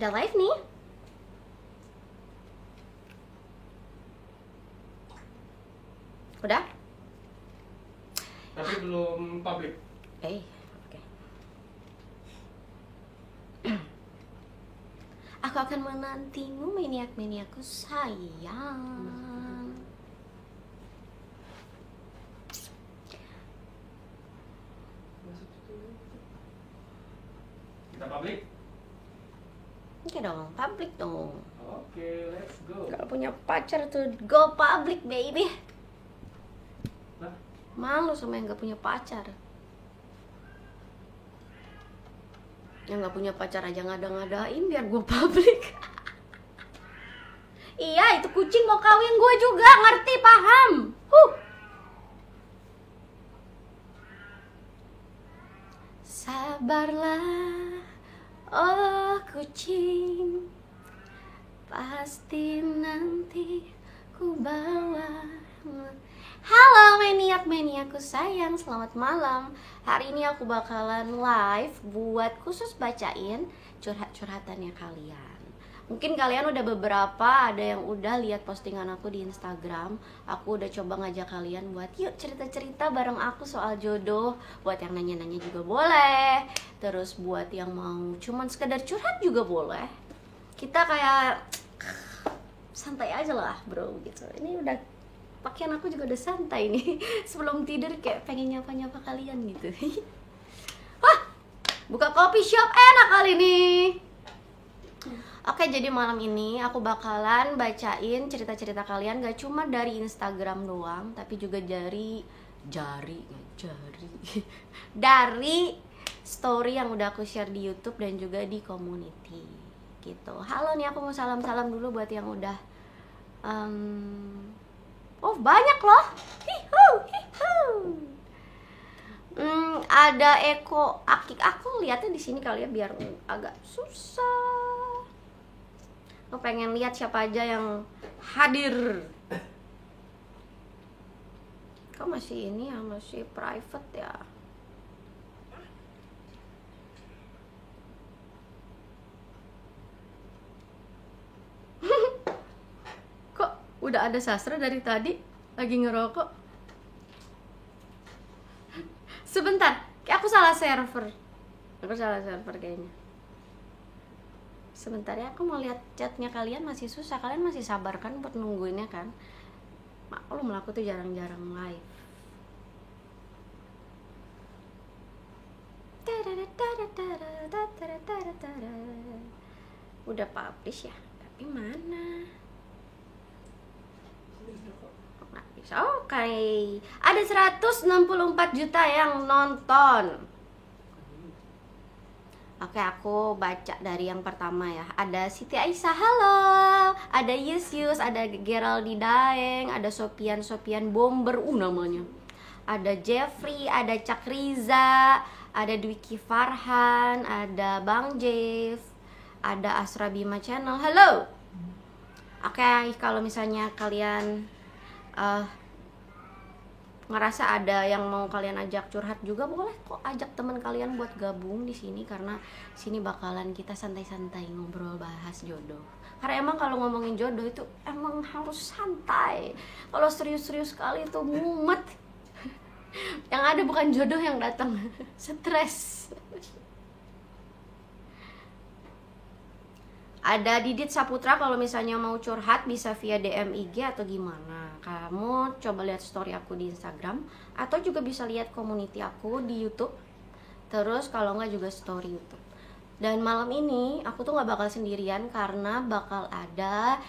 Udah live nih. Udah? Tapi belum public. Oke. Aku akan menantimu, maniak-maniakku sayang. Kita public? Oke dong, public dong. Oke, let's go. Kalau punya pacar tuh go public baby. Lah, Malu sama yang gak punya pacar. Yang gak punya pacar aja ngada-ngadain biar gue public. Iya, itu kucing mau kawin gue juga, ngerti, paham. Sabarlah, oh kucing, pasti nanti ku bawa. Halo maniak-maniakku sayang, selamat malam. Hari ini aku bakalan live buat khusus bacain curhat-curhatannya kalian. Mungkin kalian udah beberapa, ada yang udah lihat postingan aku di Instagram. Aku udah coba ngajak kalian buat yuk cerita-cerita bareng aku soal jodoh. Buat yang nanya-nanya juga boleh. Terus buat yang mau cuman sekedar curhat juga boleh. Kita kayak santai aja lah bro gitu. Ini udah pakaian aku juga udah santai nih. Sebelum tidur kayak pengen nyapa-nyapa kalian gitu. Wah, buka coffee shop enak kali ini. Oke, jadi malam ini aku bakalan bacain cerita-cerita kalian gak cuma dari Instagram doang, tapi juga dari dari story yang udah aku share di YouTube dan juga di community gitu. Halo nih, aku mau salam-salam dulu buat yang udah oh banyak loh. Ada Eko Akik, aku lihatnya di sini kali ya biar agak susah. Aku pengen lihat siapa aja yang hadir. Kok masih ini ya, masih private ya. Kok udah ada Sastra dari tadi lagi ngerokok? Sebentar, kayak aku salah server. Aku salah server kayaknya. Sebentar ya, aku mau lihat chatnya kalian. Masih susah, kalian masih sabar kan buat nungguinnya kan? Maklum lah, aku tuh jarang-jarang live. Udah publish ya? Tapi mana? Nggak bisa. Oke. Ada 164 juta yang nonton. Oke, aku baca dari yang pertama ya. Ada Siti Aisyah, halo. Ada Yusyus, ada Geraldi Daeng, ada Sopian Bomber, namanya. Ada Jeffrey, ada Cak Riza, ada Dwiki Farhan, ada Bang Jeff, ada Asra Bima Channel, halo. Oke, kalau misalnya kalian ngerasa ada yang mau kalian ajak curhat juga boleh kok, ajak teman kalian buat gabung di sini karena sini bakalan kita santai-santai ngobrol bahas jodoh. Karena emang kalau ngomongin jodoh itu emang harus santai. Kalau serius-serius sekali itu mumet. Yang ada bukan jodoh yang datang, stres. Ada Didit Saputra, kalau misalnya mau curhat bisa via DM IG atau gimana. Kamu coba lihat story aku di Instagram atau juga bisa lihat community aku di YouTube. Terus kalau nggak juga story YouTube. Dan malam ini aku tuh nggak bakal sendirian karena bakal ada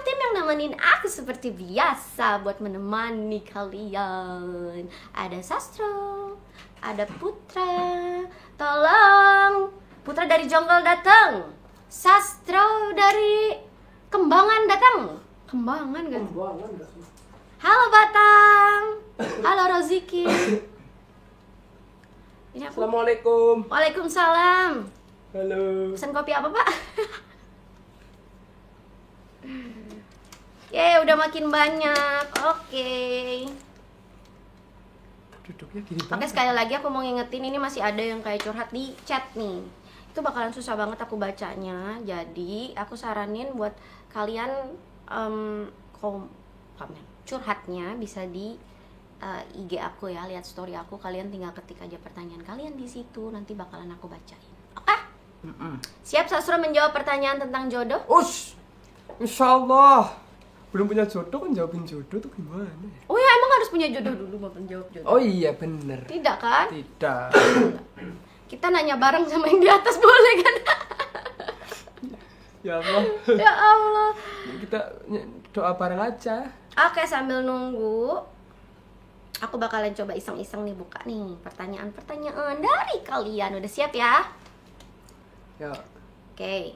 tim yang nemenin aku seperti biasa buat menemani kalian. Ada Sastro, ada Putra. Tolong, Putra dari Jonggol datang. Sastro dari Kembangan datang. Kembangan kan? Halo Batang. Halo Roziki. Ini aku. Assalamualaikum. Waalaikumsalam. Halo. Pesan kopi apa Pak? Udah makin banyak. Oke. Duduknya gini Oke, sekali lagi aku mau ngingetin, ini masih ada yang kayak curhat di chat nih. itu bakalan susah banget aku bacanya. Jadi aku saranin buat kalian curhatnya bisa di IG aku ya, lihat story aku, kalian tinggal ketik aja pertanyaan kalian di situ, nanti bakalan aku bacain. Oke? Siap Sasro menjawab pertanyaan tentang jodoh? Insyaallah. Belum punya jodoh kan jawabin jodoh tuh gimana? Oh ya, emang harus punya jodoh dulu baru menjawab jodoh? Oh iya bener. Tidak kan? Tidak. Kita nanya bareng sama yang di atas boleh kan? Ya Allah. Ya Allah. Kita doa bareng aja. Oke, sambil nunggu, aku bakalan coba iseng-iseng nih buka nih pertanyaan-pertanyaan dari kalian. Udah siap ya? Ya. Oke.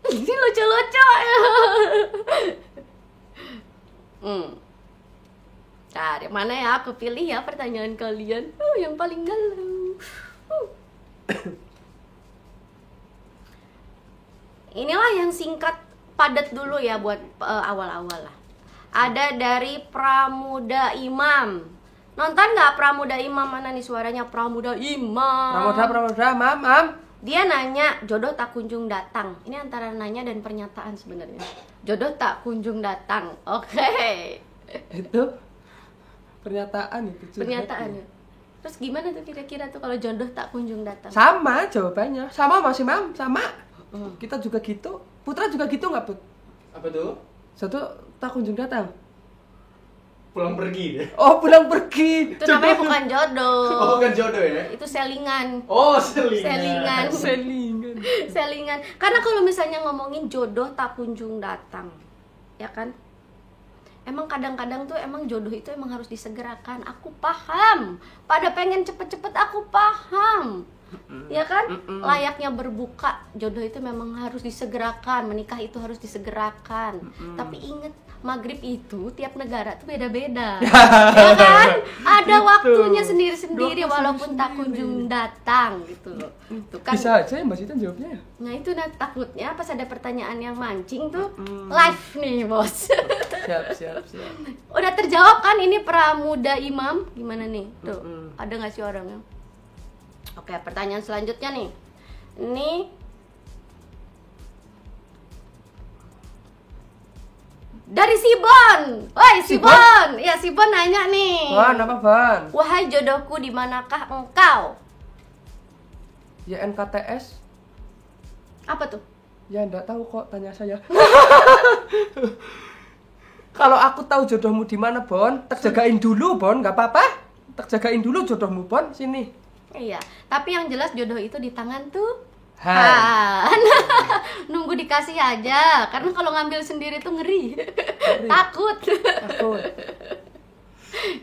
Ini lucu-lucu. Cari mana ya? Aku pilih ya pertanyaan kalian. Yang paling galau. Inilah yang singkat padat dulu ya buat awal-awal lah. Ada dari Pramuda Imam. Nonton nggak Pramuda Imam? Mana nih suaranya Pramuda Imam? Pramuda, mam. Dia nanya, jodoh tak kunjung datang. Ini antara nanya dan pernyataan sebenarnya. Jodoh tak kunjung datang. Oke. Itu pernyataan itu. Pernyataannya. Terus gimana tuh kira-kira tuh kalau jodoh tak kunjung datang? Sama jawabannya. Sama masih mam, sama. Kita juga gitu. Putra juga gitu nggak Put? Apa tuh? Satu tak kunjung datang. Pulang pergi deh. Oh pulang pergi. Itu namanya bukan jodoh. Oh, bukan jodoh ya? Itu selingan. Oh, selingan. Selingan. Karena kalau misalnya ngomongin jodoh tak kunjung datang, ya kan? Emang kadang-kadang tuh emang jodoh itu emang harus disegerakan. Aku paham. Pada pengen cepet-cepet aku paham. Ya kan? Layaknya berbuka, jodoh itu memang harus disegerakan, menikah itu harus disegerakan. Tapi ingat, maghrib itu tiap negara tuh beda-beda. Ya kan? Ada waktunya sendiri-sendiri walaupun tak kunjung datang gitu loh. Tuh kan. Bisa aja ya Mbak Sita jawabnya ya? Nah itu takutnya pas ada pertanyaan yang mancing tuh live nih bos. Siap. Udah terjawab kan ini Pramuda Imam? Gimana nih? Tuh, ada gak sih orangnya? Oke, pertanyaan selanjutnya nih. Ini dari Sibon. Woi, Sibon. Ya, Sibon nanya nih. Ban, apa Ban? Wahai jodohku, di manakah engkau? Ya NKTS. Apa tuh? Ya enggak tahu kok, tanya saya. Kalau aku tahu jodohmu di mana, Bon, tak jagain dulu, Bon, nggak apa-apa. Tak jagain dulu jodohmu, Bon, sini. Iya, tapi yang jelas jodoh itu di tangan tuh Han. Nunggu dikasih aja, karena kalau ngambil sendiri tuh ngeri. Takut.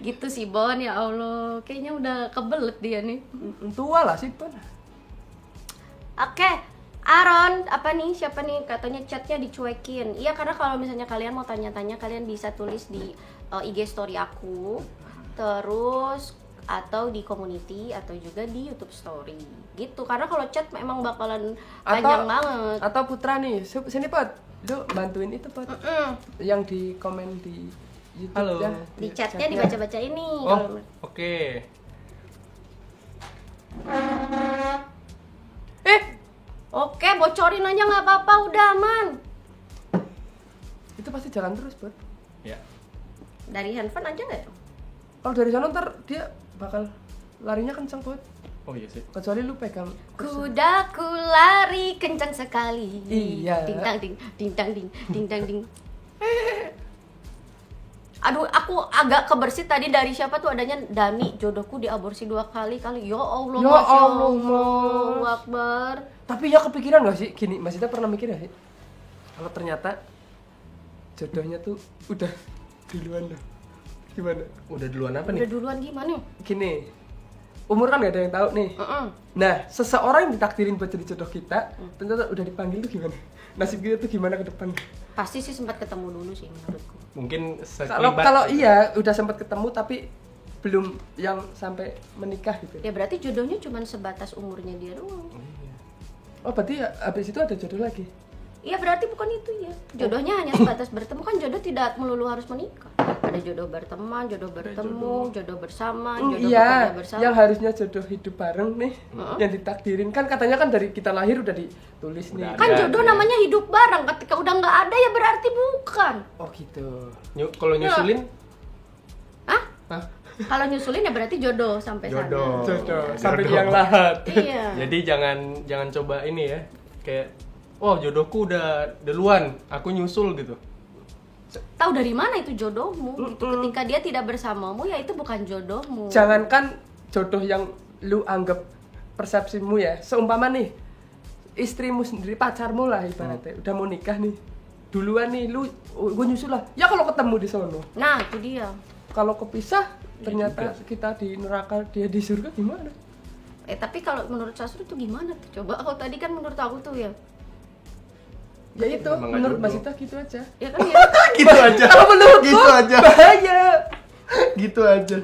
Gitu sih Bon, ya Allah, kayaknya udah kebelet dia nih. Tua lah sih, Bon. Oke, Aaron, apa nih? Siapa nih? Katanya chatnya dicuekin. Iya, karena kalau misalnya kalian mau tanya-tanya, kalian bisa tulis di IG story aku, terus atau di community atau juga di YouTube story gitu. Karena kalau chat memang bakalan panjang banget. Atau Putra nih, sini Pot, lu bantuin itu Pot. Yang di komen di YouTube. Halo. Ya, Di chatnya dibaca-baca ini. Oh, oke. Oke, bocorin aja nggak apa-apa, udah aman. Itu pasti jalan terus, Pot. Ya. Dari handphone aja nggak? Kalau dari sana ntar dia bakal larinya kenceng, Pot. Oh iya sih. Kecuali lu pegang Kudaku lari kencang sekali. Iya. Ding dang ding, ding dang ding, ding dang ding. Aduh, aku agak kebersit tadi dari siapa tuh adanya Dani, jodohku diaborsi 2 kali. Ya Allah, Ya Masya Allah, Allahu Akbar. Tapi ya kepikiran gak sih? Gini, Mas Ita pernah mikir gak sih? Kalau ternyata jodohnya tuh udah duluan dah. Gimana? Udah duluan apa Udah nih? duluan gimana? Gini, umur kan gak ada yang tahu nih. Nah, seseorang yang ditakdirin buat jadi jodoh kita, ternyata udah dipanggil tuh gimana? Nasib kita tuh gimana ke depan? Pasti sih sempat ketemu dulu sih menurutku. Mungkin Kalau iya udah sempat ketemu tapi belum yang sampai menikah gitu. Ya berarti jodohnya cuma sebatas umurnya dia doang. Oh berarti ya, abis itu ada jodoh lagi? Iya berarti bukan itu ya. Jodohnya hanya sebatas bertemu, kan jodoh tidak melulu harus menikah. Ada jodoh berteman, jodoh bertemu, jodoh bersama, jodoh iya, bekerja bersama. yang harusnya jodoh hidup bareng nih, yang ditakdirin kan katanya kan dari kita lahir udah ditulis nih. Udah Kan ada, jodoh ya. namanya hidup bareng. Ketika udah nggak ada ya berarti bukan. Oh gitu. Kalau nyusulin, Hah? Hah? Kalau nyusulin ya berarti jodoh sampai Jodoh. sana. Jodoh Jodoh. sampai yang lahat. Iya. Jadi jangan coba ini ya, kayak, oh jodohku udah duluan, aku nyusul gitu. Tahu dari mana itu jodohmu? Gitu. Ketika dia tidak bersamamu ya itu bukan jodohmu. Jangankan jodoh yang lu anggap persepsimu ya, seumpama nih istrimu sendiri, pacarmu lah ibaratnya, udah mau nikah nih, duluan nih lu, gue nyusul lah. Ya kalau ketemu di sono, Nah itu dia. kalau kepisah ternyata kita di neraka dia di surga gimana? Tapi kalau menurut Sasro itu gimana tuh? Coba kalau tadi kan menurut aku tuh ya. Ya itu Emang nggak menurut Mbak jodoh. Sita gitu aja. Ya kan ya. Gitu aja. Kalau menurutku Gitu aja. bahaya. Gitu aja.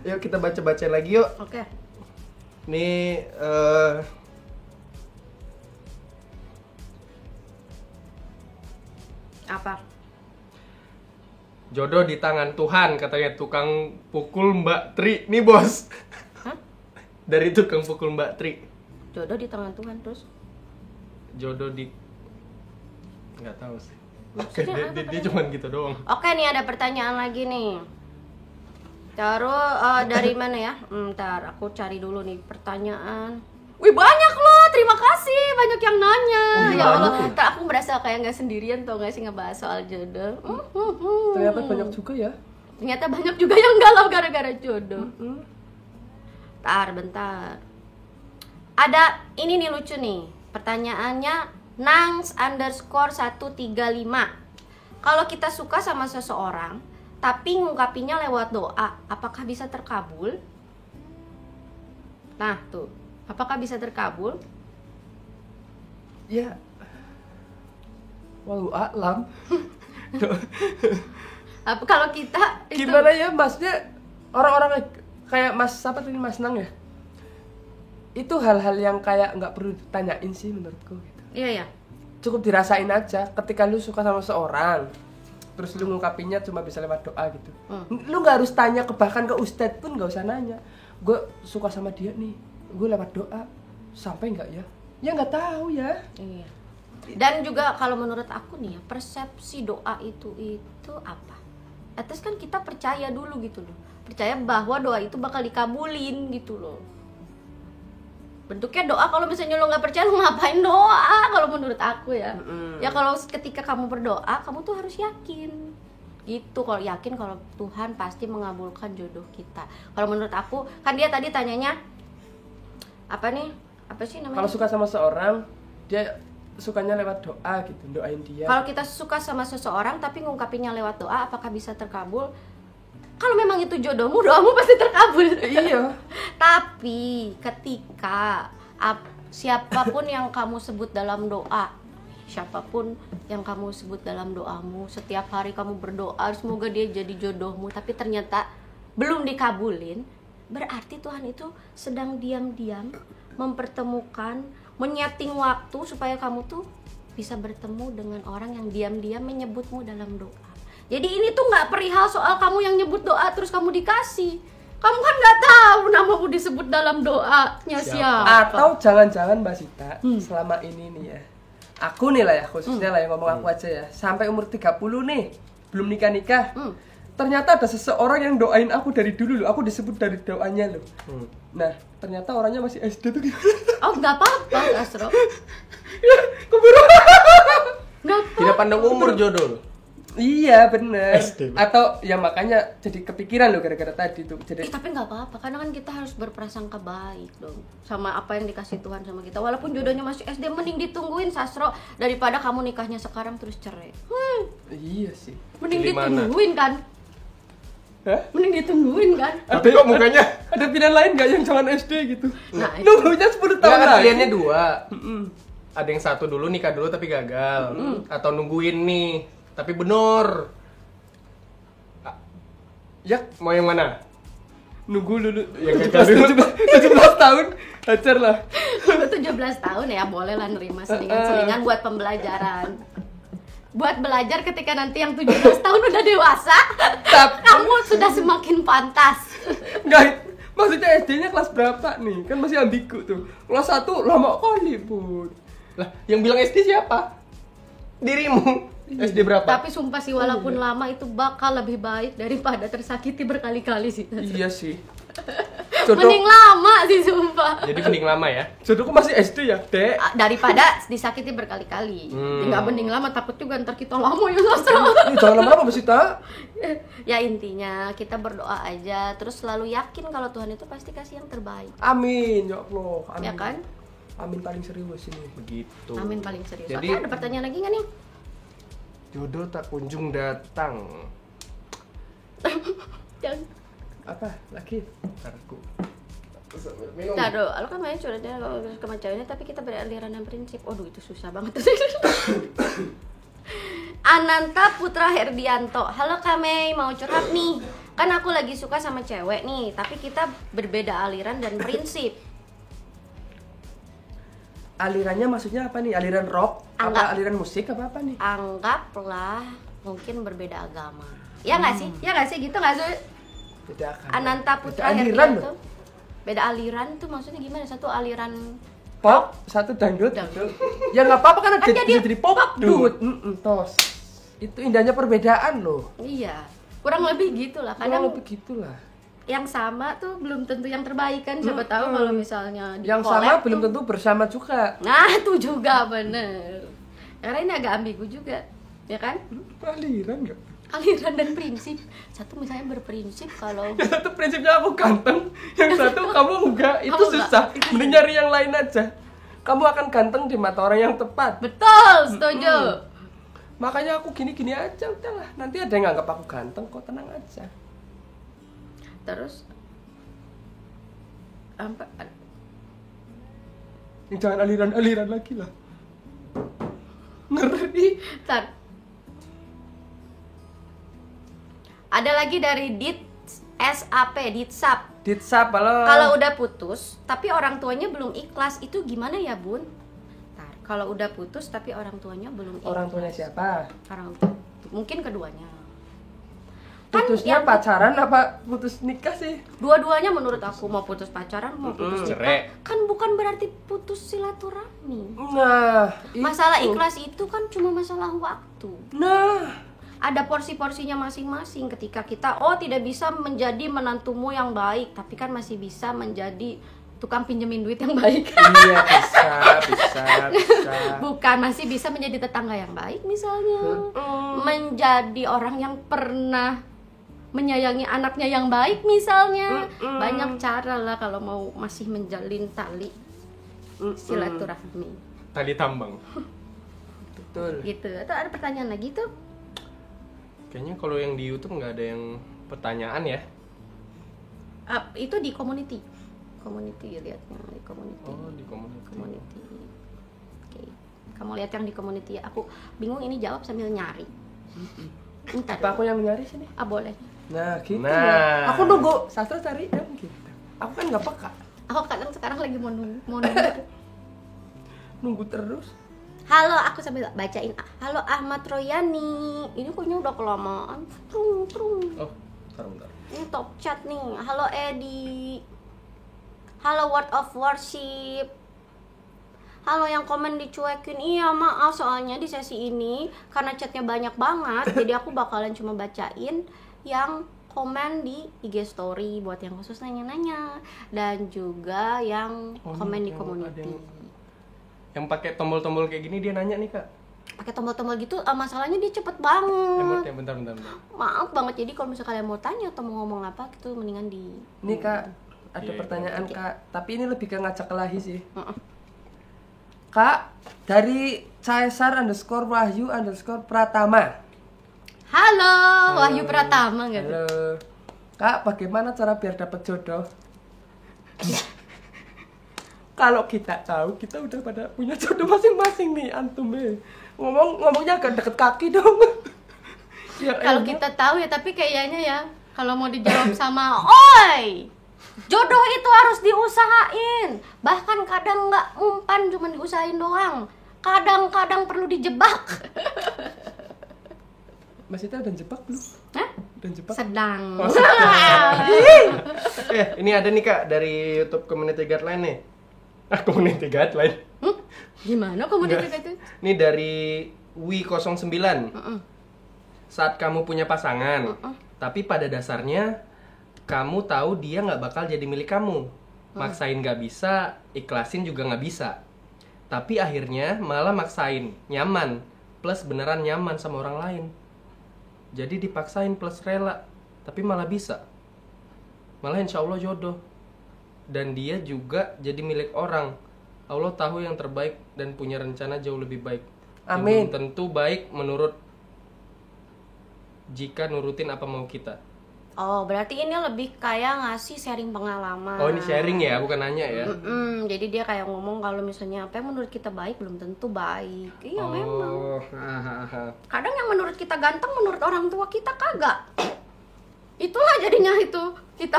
Yuk kita baca-baca lagi yuk. Oke. Nih Apa? jodoh di tangan Tuhan, katanya tukang pukul Mbak Tri. Nih bos. Hah? Dari tukang pukul Mbak Tri. Jodoh di tangan Tuhan terus. Jodoh di, nggak tahu sih. Maksudnya Dia, apa dia, dia katanya? cuman gitu doang. Oke nih ada pertanyaan lagi nih. Taruh dari mana ya? Ntar aku cari dulu nih pertanyaan. Wih banyak loh, terima kasih banyak yang nanya. Oh, iya, Ya Allah, banyak. ntar aku merasa kayak nggak sendirian tuh nggak sih ngebahas soal jodoh. Ternyata banyak juga ya. Ternyata banyak juga yang galau gara-gara jodoh. Bentar. Ada ini nih lucu nih. Pertanyaannya Nangs_135. Kalau kita suka sama seseorang, tapi ngungkapinya lewat doa, apakah bisa terkabul? Nah tuh, apakah bisa terkabul? Ya. Walau alam. Kalau kita itu Gimana ya maksudnya orang-orang kayak Mas siapa tadi Mas Nang ya? Itu hal-hal yang kayak nggak perlu ditanyain sih menurutku gitu. Iya ya. Cukup dirasain aja ketika lu suka sama seorang terus lu ngungkapinnya cuma bisa lewat doa gitu. Lu nggak harus tanya bahkan ke ustadz pun nggak usah nanya. Gue suka sama dia nih, gue lewat doa sampai nggak ya? Ya nggak tahu ya. Iya. Dan juga kalau menurut aku nih ya, persepsi doa itu apa? Atas kan kita percaya dulu gitu loh. Percaya bahwa doa itu bakal dikabulin gitu loh. Bentuknya doa, kalau misalnya lo nggak percaya lo ngapain doa kalau menurut aku ya. Ya kalau ketika kamu berdoa, kamu tuh harus yakin. Gitu, kalau yakin kalau Tuhan pasti mengabulkan jodoh kita. Kalau menurut aku, kan dia tadi tanyanya apa nih? Apa sih namanya? Kalau suka sama seorang dia sukanya lewat doa gitu, doain dia. Kalau kita suka sama seseorang tapi ngungkapinnya lewat doa, apakah bisa terkabul? Kalau memang itu jodohmu, doamu pasti terkabul. Iya. Tapi ketika siapapun yang kamu sebut dalam doa, siapapun yang kamu sebut dalam doamu, setiap hari kamu berdoa semoga dia jadi jodohmu, tapi ternyata belum dikabulin, berarti Tuhan itu sedang diam-diam mempertemukan, menyeting waktu supaya kamu tuh bisa bertemu dengan orang yang diam-diam menyebutmu dalam doa. Jadi ini tuh nggak perihal soal kamu yang nyebut doa terus kamu dikasih. Kamu kan nggak tahu namamu disebut dalam doanya siapa. Atau jangan-jangan Mbak Sita selama ini nih ya, aku nih lah ya khususnya lah yang ngomong aku aja ya, sampai umur 30 nih belum nikah-nikah, ternyata ada seseorang yang doain aku dari dulu loh, aku disebut dari doanya loh. Nah ternyata orangnya masih SD tuh gimana? Oh nggak apa-apa Asro. Ya keburu. Nggak apa. Tidak pandang umur jodoh loh. Iya bener. SD. Atau ya makanya jadi kepikiran loh gara-gara tadi tuh. Jadi Tapi nggak apa-apa, karena kan kita harus berprasangka baik dong sama apa yang dikasih Tuhan sama kita. Walaupun jodohnya masih SD, mending ditungguin Sasro daripada kamu nikahnya sekarang terus cerai. iya sih. Mending Pilih mana? ditungguin kan? Hah? Mending ditungguin kan? Tapi kok mukanya? Ada pilihan lain nggak yang jangan SD gitu? Nah, itu. Nunggunya 10 tahun Enggak, kan lagi. pilihannya dua. Ada yang satu dulu nikah dulu tapi gagal, atau nungguin nih tapi bener. Ya mau yang mana? Nunggu dulu. Yang gagal dulu. 17 tahun hajar lah. 17 17 tahun ya, boleh lah nerima selingan-selingan buat pembelajaran. Buat belajar ketika nanti yang 17 tahun udah dewasa, kamu sudah semakin pantas. Enggak, maksudnya SD-nya kelas berapa nih? Kan masih ambigu tuh. Kelas 1 lama kali, Bun. Lah, yang bilang SD siapa? Dirimu. SD berapa? Tapi sumpah sih, walaupun lama itu bakal lebih baik daripada tersakiti berkali-kali sih. Iya sih. Mending lama sih sumpah. Jadi mending lama ya? Jodohku masih SD ya, Dek. Daripada disakiti berkali-kali. Nggak mending lama, takut juga ntar kita lama ya sosro. Jangan lama-lama Mbak Sita. Ya intinya kita berdoa aja, terus selalu yakin kalau Tuhan itu pasti kasih yang terbaik. Amin, ya Allah. Amin. Ya kan? Amin paling serius ini. Begitu. Amin paling serius. Jadi, Oke, ada pertanyaan lagi nggak nih? jodoh tak kunjung datang. Jangan. Apa? Lagi? Aku. Taruh, lo kan main curhatnya kalau ke ceweknya, tapi kita beraliran dan prinsip. Aduh, itu susah banget. Ananta Putra Herdianto. Halo Kak Mei, mau curhat nih. Kan aku lagi suka sama cewek nih, tapi kita berbeda aliran dan prinsip. Alirannya maksudnya apa nih? Aliran rock? Apa aliran musik apa nih? Anggaplah mungkin berbeda agama. Ya nggak sih? Ya nggak sih? Gitu nggak sih? Beda agama. Ananta Putra Beda aliran Herdianto. Beda aliran tuh maksudnya gimana? Satu aliran pop, satu dangdut. Dangdut. Ya nggak apa-apa kan, Kan bisa jadi jadi pop dangdut. Tos. Itu indahnya perbedaan loh. Iya, kurang lebih gitulah. Kadang Kadang lebih gitulah. yang sama tuh belum tentu yang terbaik kan. Siapa tahu kalau misalnya di Yang collab sama tuh- belum tentu bersama juga. Nah, itu juga bener. Karena ini agak ambigu juga, ya kan? Aliran nggak? Aliran dan prinsip. Satu misalnya berprinsip kalau Yang satu prinsipnya aku ganteng, yang satu kamu enggak. Itu Kamu susah. enggak. Mending nyari yang lain aja. Kamu akan ganteng di mata orang yang tepat. betul, setuju. Makanya aku gini-gini aja, udahlah. Nanti ada yang nganggap aku ganteng, kok tenang aja. Terus apa? Jangan aliran-aliran lagi lah. Ngeri. Bentar. Ada lagi dari Ditsap. Ditsap, halo. Kalau udah putus, tapi orang tuanya belum ikhlas, itu gimana ya, Bun? Bentar. Kalau udah putus tapi orang tuanya belum ikhlas. Orang tuanya siapa? Mungkin keduanya. Kan Putusnya yang- pacaran apa putus nikah sih? Dua-duanya menurut aku, mau putus pacaran mau putus nikah, cerai. kan bukan berarti putus silaturahmi. Nah, Masalah itu. ikhlas itu kan cuma masalah waktu. Nah, Ada porsi-porsinya masing-masing. Ketika kita tidak bisa menjadi menantumu yang baik, tapi kan masih bisa menjadi tukang pinjemin duit yang baik. iya bisa. Bukan, masih bisa menjadi tetangga yang baik misalnya. Menjadi orang yang pernah menyayangi anaknya yang baik misalnya. Banyak cara lah kalau mau masih menjalin tali silaturahmi. Tali tambang. Betul. Gitu. Atau ada pertanyaan lagi tuh? Kayaknya kalau yang di YouTube nggak ada yang pertanyaan ya. Itu di community lihatnya di community. Oh, di Community. Oke. Kamu lihat yang di community ya. Aku bingung ini jawab sambil nyari. Entar. Apa aku yang nyari sini? Boleh. Nah, gitu. Nah. Ya. Aku nunggu Sastra cari dong gitu. Aku kan nggak peka. Aku kadang sekarang lagi mau nunggu. Nunggu terus. Halo, aku sambil bacain. Halo Ahmad Royani. Ini kayaknya udah kelamaan. Trung. Oh, bentar. Ini top chat nih. Halo Edi. Halo Word of Worship. Halo yang komen dicuekin. Iya maaf, soalnya di sesi ini karena chatnya banyak banget, jadi aku bakalan cuma bacain yang komen di IG story buat yang khusus nanya-nanya, dan juga yang komen di yang community. ada yang pakai tombol-tombol kayak gini dia nanya nih, Kak. Pakai tombol-tombol gitu, masalahnya dia cepet banget. Emot ya, bentar. Maaf banget, jadi kalau misalnya kalian mau tanya atau mau ngomong apa gitu, mendingan di Ini Kak, ada Iya, pertanyaan oke. Kak. Tapi ini lebih ke ngajak kelahi sih. Heeh. Kak, dari Caesar_Wahyu_Pratama. Halo, Wahyu Pratama nggak tuh? Halo. Kak, bagaimana cara biar dapat jodoh? Kalau kita tahu, kita udah pada punya jodoh masing-masing nih, antum ngomongnya agak deket kaki dong. Biar Kalau enak. kita tahu ya, tapi kayaknya ya kalau mau dijawab sama oi, Jodoh itu harus diusahain. Bahkan kadang nggak umpan, cuma diusahain doang. Kadang-kadang perlu dijebak. Mas Ita udah jebak belum? Hah? Udah jebak? Sedang. Ini ada nih Kak dari YouTube Community Guideline nih. Community Guideline. Gimana komunitas itu? Ini dari Wi09. Saat kamu punya pasangan, tapi pada dasarnya kamu tahu dia nggak bakal jadi milik kamu. Maksain nggak bisa, ikhlasin juga nggak bisa. Tapi akhirnya malah maksain, nyaman, plus beneran nyaman sama orang lain. Jadi dipaksain plus rela, tapi malah bisa. Malah insya Allah jodoh. Dan dia juga jadi milik orang. Allah tahu yang terbaik dan punya rencana jauh lebih baik. Amin. Belum tentu baik menurut jika nurutin apa mau kita. Oh, berarti ini lebih kayak ngasih sharing pengalaman. Oh, ini sharing ya, bukan nanya ya? Jadi dia kayak ngomong kalau misalnya apa yang menurut kita baik belum tentu baik. Iya memang. Oh, Kadang yang menurut kita ganteng menurut orang tua kita kagak. Itulah jadinya itu kita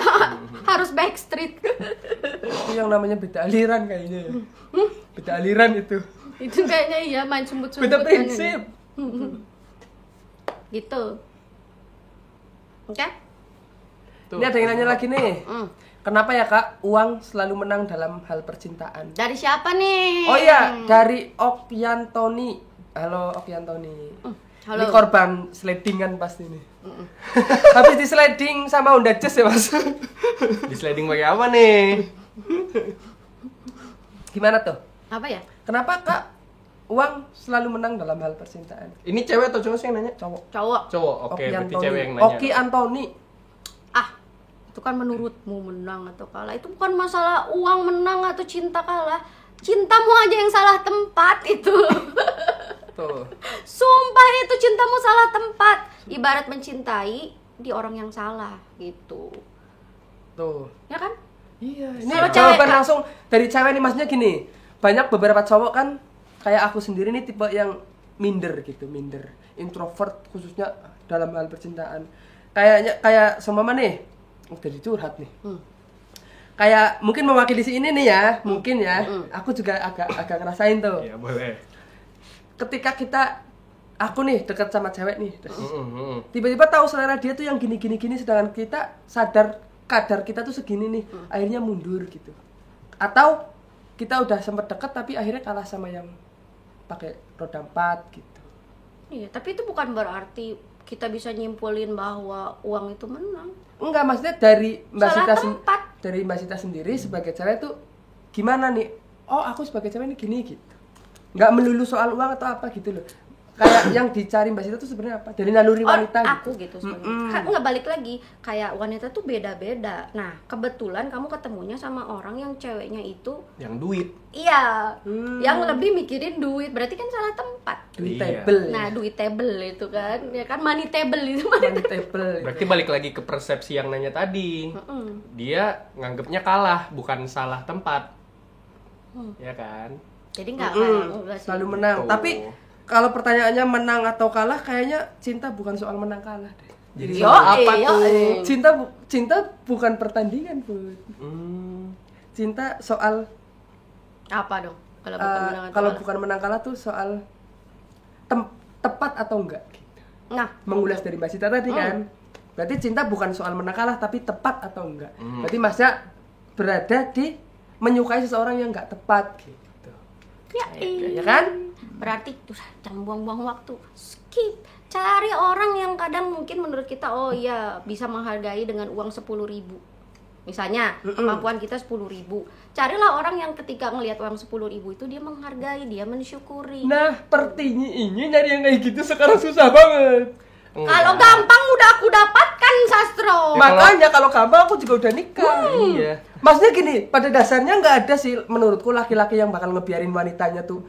harus backstreet. Itu yang namanya beda aliran kayaknya ya. Beda aliran itu. Itu kayaknya iya main sumbut-sumbut. Beda prinsip. Gitu. Oke? Ini ada yang nanya lagi nih. Kenapa ya Kak uang selalu menang dalam hal percintaan? Dari siapa nih? Oh iya, dari Okyantoni. Halo Okyantoni. Halo. Ini korban slidingan pasti nih. Habis di sliding sama Honda Jazz ya Mas. Di sliding pakai apa nih? Gimana tuh? Apa ya? Kenapa Kak uang selalu menang dalam hal percintaan? Ini cewek atau cowok sih yang nanya? Cowok. Cowok. Cowok, oke, Oki berarti Antoni. cewek yang nanya. Oki Antoni. Itu kan menurutmu menang atau kalah. Itu bukan masalah uang menang atau cinta kalah. Cintamu aja yang salah tempat itu. Tuh. Sumpah itu cintamu salah tempat. Ibarat mencintai di orang yang salah gitu. Tuh. Ya kan? Iya, ini Kalau jawaban cewek, Kak. langsung dari cewek nih, maksudnya gini. Banyak beberapa cowok kan kayak aku sendiri nih tipe yang minder gitu, minder, introvert khususnya dalam hal percintaan. Kayak seumpama nih, udah dicurhat nih. Kayak mungkin mewakili si ini nih ya, mungkin ya. Aku juga agak ngerasain tuh. Iya, boleh. Ketika aku nih dekat sama cewek nih, terus tiba-tiba tahu selera dia tuh yang gini, sedangkan kita sadar kadar kita tuh segini nih, akhirnya mundur gitu. Atau kita udah sempet deket tapi akhirnya kalah sama yang pakai roda 4 gitu. Iya, tapi itu bukan berarti kita bisa nyimpulin bahwa uang itu menang. Enggak, maksudnya dari Mbak Salah Sita tempat. dari Mbak Sita sendiri sebagai cewek tuh gimana nih? Oh, aku sebagai cewek ini gini gitu. Nggak melulu soal uang atau apa gitu loh. Kayak yang dicari Mbak Sita tuh sebenarnya apa? Dari naluri wanita aku gitu. gitu sebenarnya. Kan nggak balik lagi, kayak wanita tuh beda-beda. Nah, kebetulan kamu ketemunya sama orang yang ceweknya itu Yang duit. iya, yang lebih mikirin duit. Berarti kan salah tempat. Duitable. Nah, duitable itu kan, ya kan money table itu. Duitable. Berarti balik lagi ke persepsi yang nanya tadi. Dia nganggapnya kalah, bukan salah tempat. Ya kan? Jadi nggak sih. Selalu menang. Tuh. Tapi kalau pertanyaannya menang atau kalah, kayaknya cinta bukan soal menang kalah deh. Jadi Yo, soal apa yo, tuh? Cinta bukan pertandingan, Bud. Cinta soal Apa dong? Kalau bukan menang atau kalau kalah? bukan menang kalah tuh soal tepat atau enggak gitu. Nah, Mengulas dari Mbak Sita tadi kan. Berarti cinta bukan soal menang kalah tapi tepat atau enggak. Berarti Masnya berada di menyukai seseorang yang enggak tepat gitu. Ya kan? berarti jangan buang-buang waktu, skip, cari orang yang kadang mungkin menurut kita oh iya bisa menghargai dengan uang 10.000 misalnya. Kemampuan kita 10.000, carilah orang yang ketika ngelihat uang 10.000 itu dia menghargai, dia mensyukuri. Nah, ini nyari yang kayak gitu sekarang susah banget. Kalau gampang udah aku dapatkan, Sastro. Makanya kalau gampang aku juga udah nikah. Iya. Maksudnya gini, pada dasarnya nggak ada sih menurutku laki-laki yang bakal ngebiarin wanitanya tuh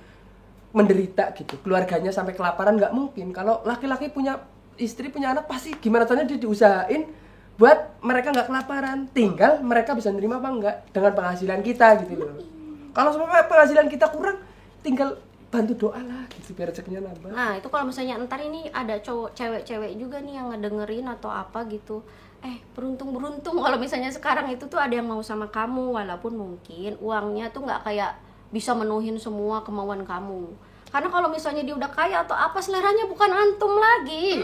menderita gitu, keluarganya sampai kelaparan, nggak mungkin. Kalau laki-laki punya istri, punya anak, pasti gimana caranya dia diusahain buat mereka nggak kelaparan. Tinggal mereka bisa nerima apa enggak dengan penghasilan kita gitu loh. Kalau semua penghasilan kita kurang, tinggal bantu doa lah gitu biar rezekinya nambah. Nah itu kalau misalnya ntar ini ada cowok cewek juga nih yang ngedengerin atau apa gitu, beruntung kalau misalnya sekarang itu tuh ada yang mau sama kamu, walaupun mungkin uangnya tuh nggak kayak bisa menuhin semua kemauan kamu. Karena kalau misalnya dia udah kaya atau apa, seleranya bukan antum lagi.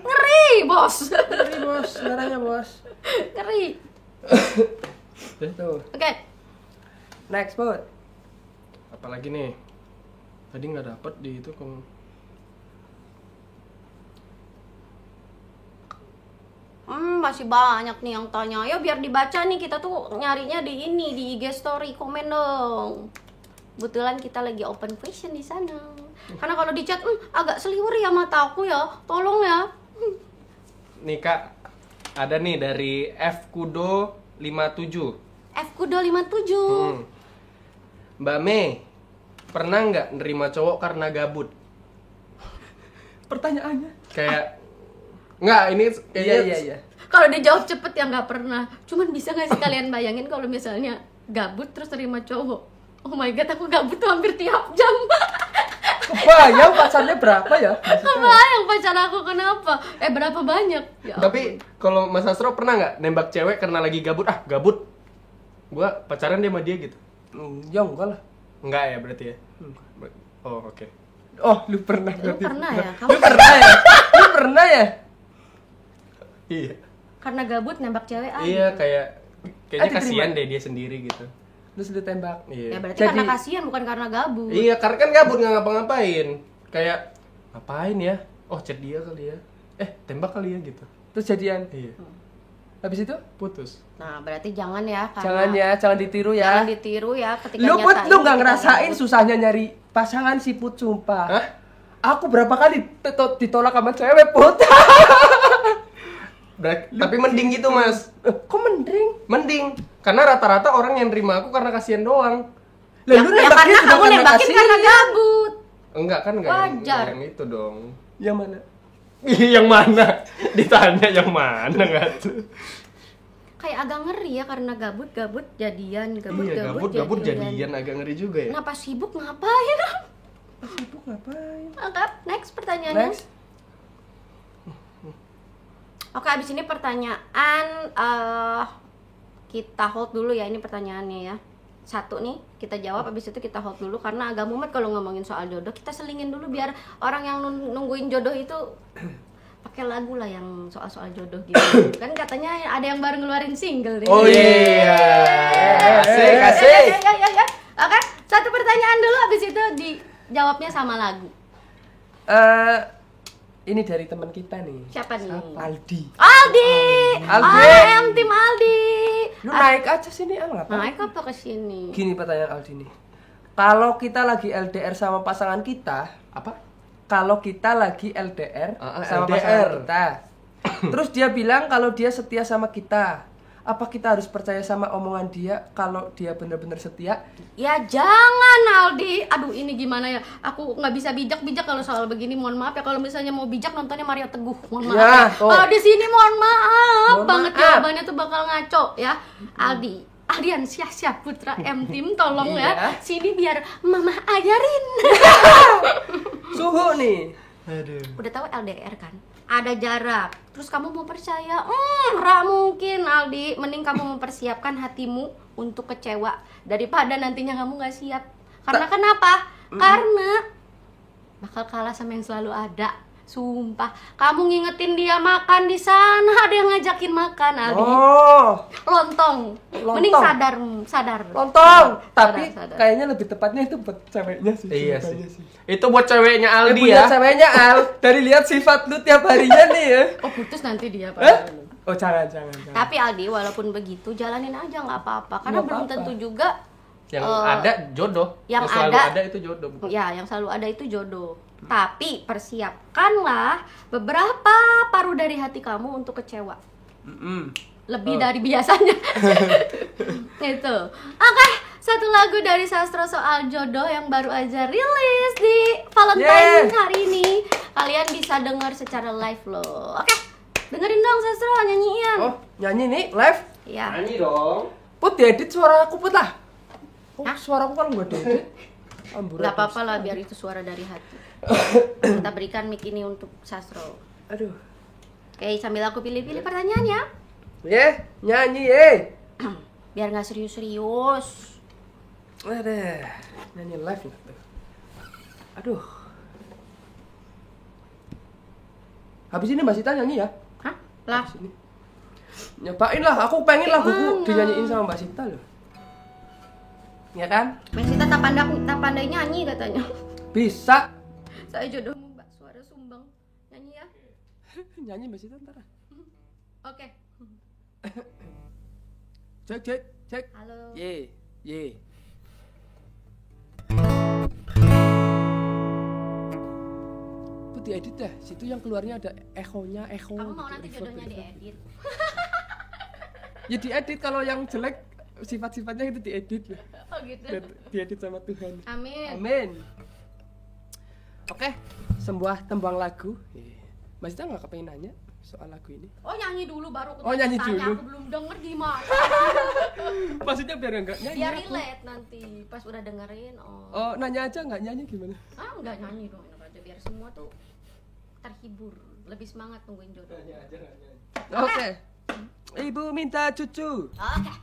Ngeri bos. Ngeri bos, seleranya bos. Ngeri. Tuh. Oke. Next bud. Apalagi nih? Tadi nggak dapet di itu kamu. Masih banyak nih yang tanya. Ayo biar dibaca nih, kita tuh nyarinya di ini, di IG story, komen dong. Kebetulan kita lagi open question di sana. Karena kalau di chat agak seliweri ya mata aku ya. Tolong ya. Nih Kak, ada nih dari F Kudo 57. F Kudo 57. Mbak Mei, pernah nggak nerima cowok karena gabut? Pertanyaannya. Kayak nggak, ini kayaknya Iya. Kalau dijawab cepet ya nggak pernah. Cuman bisa nggak sih kalian bayangin kalau misalnya gabut terus terima cowok? Oh my god, aku gabut tuh hampir tiap jam. Kebayang pacarnya berapa ya? Kebayang pacar aku kenapa? Berapa banyak? Ya Tapi kalau Mas Astro pernah nggak nembak cewek karena lagi gabut? Gabut. Gua pacaran deh sama dia gitu. Ya enggak lah. Enggak ya berarti ya? Oh oke. Oh, lu pernah Lu berarti. pernah ya? Lu pernah ya? Lu pernah ya? Iya. Karena gabut nembak cewek Iya, kayaknya diterima. kasihan deh dia sendiri gitu. Terus lu tembak. Ya Iya. berarti Jadi- karena kasihan bukan karena gabut. Iya, karena kan gabut nggak ngapa-ngapain. Kayak ngapain ya? Oh, chat dia kali ya. Tembak kali ya gitu. Terus jadian. Iya. Habis itu? Putus. Nah berarti jangan ya. Jangan ditiru ya. Jangan ditiru ya ketika Lu Put, nyatain lu nggak kita ngerasain gabut. susahnya nyari pasangan sih Put, sumpah. Hah? Aku berapa kali ditolak sama cewek Put. Tapi mending gitu, Mas. Kok mending? Mending. Karena rata-rata orang yang nerima aku karena kasihan doang. Lah, Ya, lu ya nembak karena dia juga kamu nembakin kasihan. karena gabut. Enggak kan, enggak Wajar. yang itu dong. Yang mana? Yang mana? Ditanya yang mana nggak tuh? Kayak agak ngeri ya karena gabut jadian, Iya, gabut jadian agak ngeri juga ya. Kenapa sibuk ngapain? Sibuk ngapain? Angkat, next pertanyaannya. Next. Oke, abis ini pertanyaan kita hold dulu ya, ini pertanyaannya ya. Satu nih, kita jawab, abis itu kita hold dulu karena agak mumet kalau ngomongin soal jodoh. Kita selingin dulu biar orang yang nungguin jodoh itu pakai lagu lah yang soal-soal jodoh gitu. Kan katanya ada yang baru ngeluarin single nih. Oh iya. Asik. Ya. Oke, satu pertanyaan dulu, abis itu dijawabnya sama lagu. Ini dari teman kita nih. Siapa nih? Aldi. Aldi. Aldi. Tim Aldi. Lu naik aja sini, ngapain? Naik apa ke sini? Gini pertanyaan Aldi nih. Kalau kita lagi LDR sama pasangan kita, Apa? kalau kita lagi LDR sama LDR. pasangan kita, terus dia bilang kalau dia setia sama kita, apa kita harus percaya sama omongan dia kalau dia benar-benar setia? Ya jangan Aldi. Aduh ini gimana ya? Aku nggak bisa bijak kalau soal begini. Mohon maaf ya, kalau misalnya mau bijak nontonnya Mario Teguh. Mohon maaf. Ya, Ya, tuh. kalau di sini mohon maaf Mohon banget, maaf. jawabannya tuh bakal ngaco ya. Aldi, Ardian Syah Putra M Tim, tolong Iya. ya. Sini biar mama ajarin. Suhu nih. Aduh. Udah tahu LDR kan? Ada jarak. Terus kamu mau percaya? Nggak mungkin Aldi. Mending kamu mempersiapkan hatimu untuk kecewa daripada nantinya kamu nggak siap. Karena kenapa? Karena bakal kalah sama yang selalu ada. Sumpah, kamu ngingetin dia makan di sana, ada yang ngajakin makan, Aldi. Oh, Lontong. Mending sadar. lontong. Tapi Sadar. kayaknya lebih tepatnya itu buat ceweknya sih. Iya ceritanya sih. Itu buat ceweknya Aldi Buat ya. ceweknya Al. Dari lihat sifat lu tiap harinya nih ya. Oh, putus nanti dia, Pak. Oh, jangan. Tapi Aldi, walaupun begitu jalanin aja nggak apa-apa. Karena Nggak belum apa-apa. tentu juga Yang ada jodoh. yang selalu ada- ada itu jodoh. ya yang selalu ada itu jodoh. Tapi persiapkanlah beberapa paruh dari hati kamu untuk kecewa. Lebih dari biasanya. Itu. Oke, satu lagu dari Sastro soal jodoh yang baru aja rilis di Valentine hari ini. Kalian bisa dengar secara live loh. Oke, dengerin dong Sastro nyanyiin. Oh, nyanyi nih live. Ya. Nyanyi dong. Put diedit suara aku Put lah. Oh, Hah? suara aku kan gak diedit. Amburadul. Nggak apa-apa lah, biar itu suara dari hati. Kita berikan mic ini untuk Sastro. Aduh. Oke, sambil aku pilih-pilih pertanyaannya. Nyanyi Biar nggak serius-serius. Ada nyanyi live nggak tuh? Aduh. Habis ini Mbak Sita nyanyi ya? Hah? Lah, Habis ini. Nyobain lah, aku pengen laguku Gimana? dinyanyiin sama Mbak Sita loh. Ya kan? Mesita tak pandai nyanyi katanya. Bisa. Saya jodohmu Mbak, suara sumbang. Nyanyi ya. Nyanyi Mbak Sita ntar. Oke. Cek. Halo. Ye. Itu diedit dah. Situ yang keluarnya ada echo. Kamu mau gitu, nanti reverb, jodohnya reverb. diedit? Ya diedit, kalau yang jelek sifat-sifatnya itu diedit lah. Oh gitu. Diedit sama Tuhan. Amin. Amin. Oke, sebuah tembang lagu. Mas Ita nggak kepengen nanya soal lagu ini? Oh nyanyi dulu baru Oh, nyanyi tanya. dulu. Aku belum denger gimana. Maksudnya biar nggak nyanyi? Biar aku. relate nanti pas udah dengerin. Oh, nanya aja nggak nyanyi gimana? Enggak nyanyi dong, enak aja biar semua tuh terhibur, lebih semangat tungguin jodoh. Oke. Ibu minta cucu. Oke.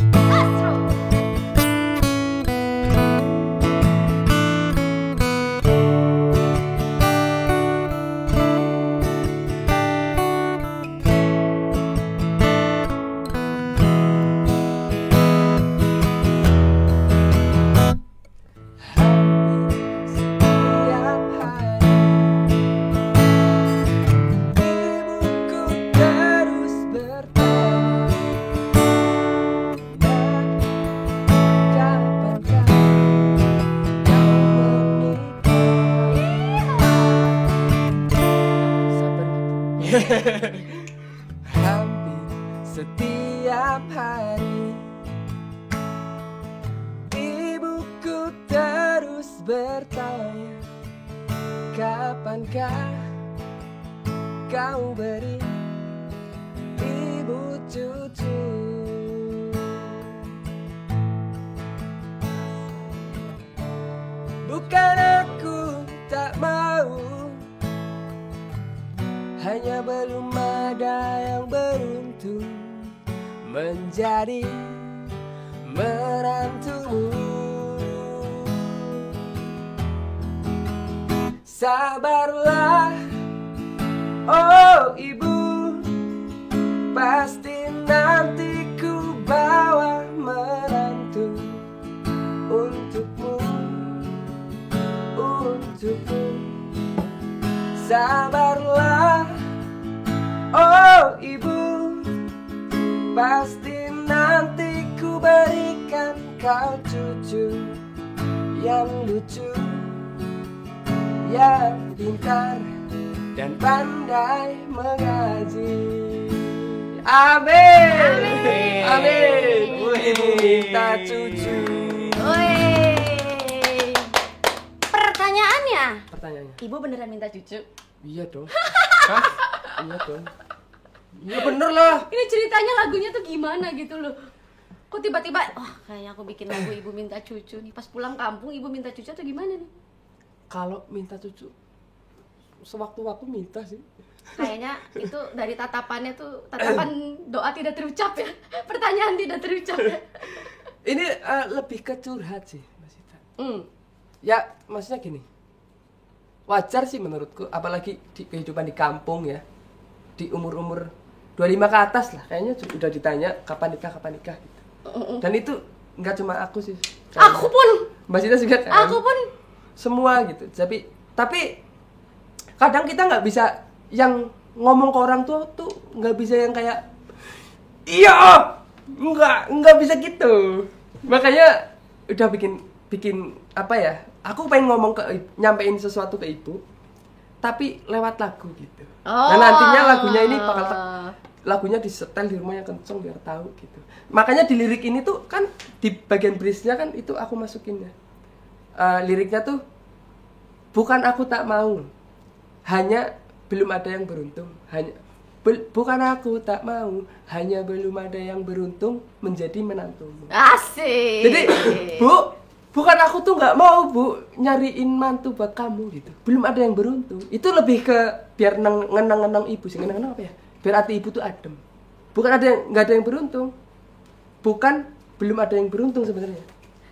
Astro. Setiap hari ibuku terus bertanya, kapankah kau menikah? Sabar ibu. Hampir setiap hari ibuku terus bertanya, kapankah kau beri ibu cucu? Bukan aku tak mau, hanya belum ada yang beruntung menjadi menantumu. Sabarlah, oh ibu, pasti nanti ku bawa menantu untukmu. Sabarlah, oh ibu, pasti nanti ku berikan kau cucu yang lucu, yang pintar dan pandai mengaji. Amin. Amin. Ibu minta cucu. Woi. Pertanyaannya, Pertanyaannya. ibu beneran minta cucu? Iya dong. Hah? Iya dong. Iya bener lah. Ini ceritanya lagunya tuh gimana gitu loh. Kok tiba-tiba, kayaknya aku bikin lagu ibu minta cucu nih. Pas pulang kampung ibu minta cucu atau gimana nih? Kalau minta cucu, sewaktu-waktu minta sih. Kayaknya itu dari tatapannya tuh, tatapan doa tidak terucap ya. Pertanyaan tidak terucap ya. Ini lebih ke curhat sih, Mas Ita. Ya, maksudnya gini. Wajar sih menurutku, apalagi di kehidupan di kampung ya. Di umur-umur 25 ke atas lah, kayaknya udah ditanya kapan nikah gitu. Dan itu nggak cuma aku sih. Aku pun. Mbak Sita juga kan? Aku pun. Semua gitu. Tapi kadang kita nggak bisa yang ngomong ke orang tua tuh nggak bisa yang kayak iya, nggak bisa gitu. Makanya udah bikin apa ya? Aku pengen nyampein sesuatu ke ibu, tapi lewat lagu gitu. Nah nantinya lagunya ini bakal lagunya disetel di rumah yang kenceng biar tahu gitu. Makanya di lirik ini tuh kan di bagian bridge-nya kan itu aku masukin ya. Liriknya tuh bukan aku tak mau, hanya belum ada yang beruntung. Bukan aku tak mau, hanya belum ada yang beruntung menjadi menantumu. Asik. Jadi bu Bukan aku tuh nggak mau Bu nyariin mantu buat kamu gitu. Belum ada yang beruntung. Itu lebih ke biar ngenang-ngenang ibu sih. Ngenang apa ya? Biar hati ibu tuh adem. Bukan nggak ada yang beruntung. Bukan belum ada yang beruntung sebenarnya.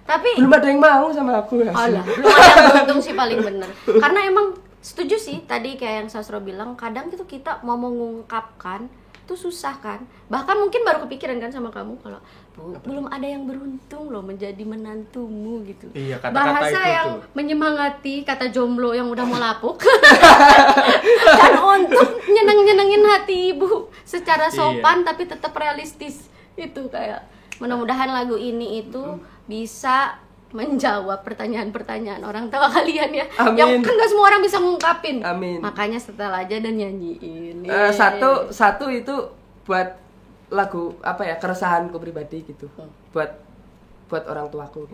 Tapi Belum ada yang mau sama aku ya. alah, belum ada yang beruntung sih paling bener. Karena emang setuju sih tadi kayak yang Sastro bilang, kadang itu kita mau mengungkapkan itu susah kan. Bahkan mungkin baru kepikiran kan sama kamu kalau belum ada yang beruntung loh menjadi menantumu gitu. Iya, kata-kata bahasa itu yang tuh. menyemangati kata jomblo yang udah mau lapuk. Dan untuk nyenengin hati ibu secara sopan tapi tetap realistis. Itu kayak mudah-mudahan lagu ini itu bisa menjawab pertanyaan-pertanyaan orang tua kalian ya. Amin. Yang kan gak semua orang bisa ngungkapin. Amin. Makanya setel aja dan nyanyiin. Satu itu buat lagu apa ya, keresahanku pribadi gitu. Buat orang tuaku.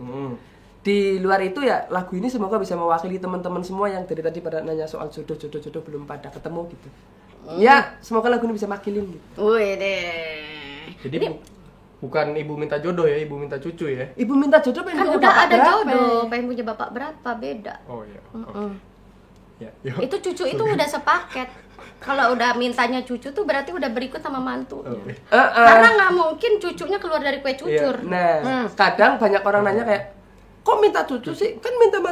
Di luar itu ya lagu ini semoga bisa mewakili teman-teman semua yang dari tadi pada nanya soal jodoh belum pada ketemu gitu. Ya, semoga lagu ini bisa makilin gitu. Wih deh. Jadi bukan ibu minta jodoh ya, ibu minta cucu ya. Ibu minta jodoh Kan pengen punya udah bapak ada berapa? jodoh, pengen punya bapak berapa beda. Oh iya. Oke. Ya, yuk. Itu cucu itu udah sepaket. Kalau udah mintanya cucu tuh berarti udah berikut sama mantunya. Oke. Karena nggak mungkin cucunya keluar dari kue cucur. Nah, kadang banyak orang nanya kayak, kok minta cucu sih? Kan minta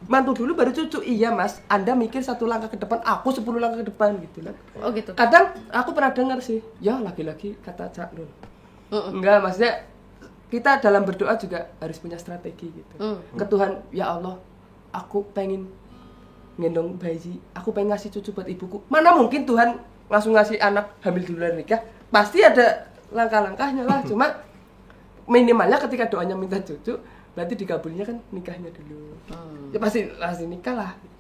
mantu dulu baru cucu. Iya mas, Anda mikir 1 langkah ke depan, aku 10 langkah ke depan gitu kan. Oh gitu. Kadang aku pernah dengar sih, ya laki-laki kata Cak Nun. Enggak, maksudnya kita dalam berdoa juga harus punya strategi gitu. Ke Tuhan, ya Allah, aku pengen ngendong bayi, aku pengen ngasih cucu buat ibuku. Mana mungkin Tuhan langsung ngasih anak hamil di luar nikah? Pasti ada langkah-langkahnya lah. Cuma minimalnya ketika doanya minta cucu, berarti dikabulinya kan nikahnya dulu. Ya pasti nikah lah. Gitu.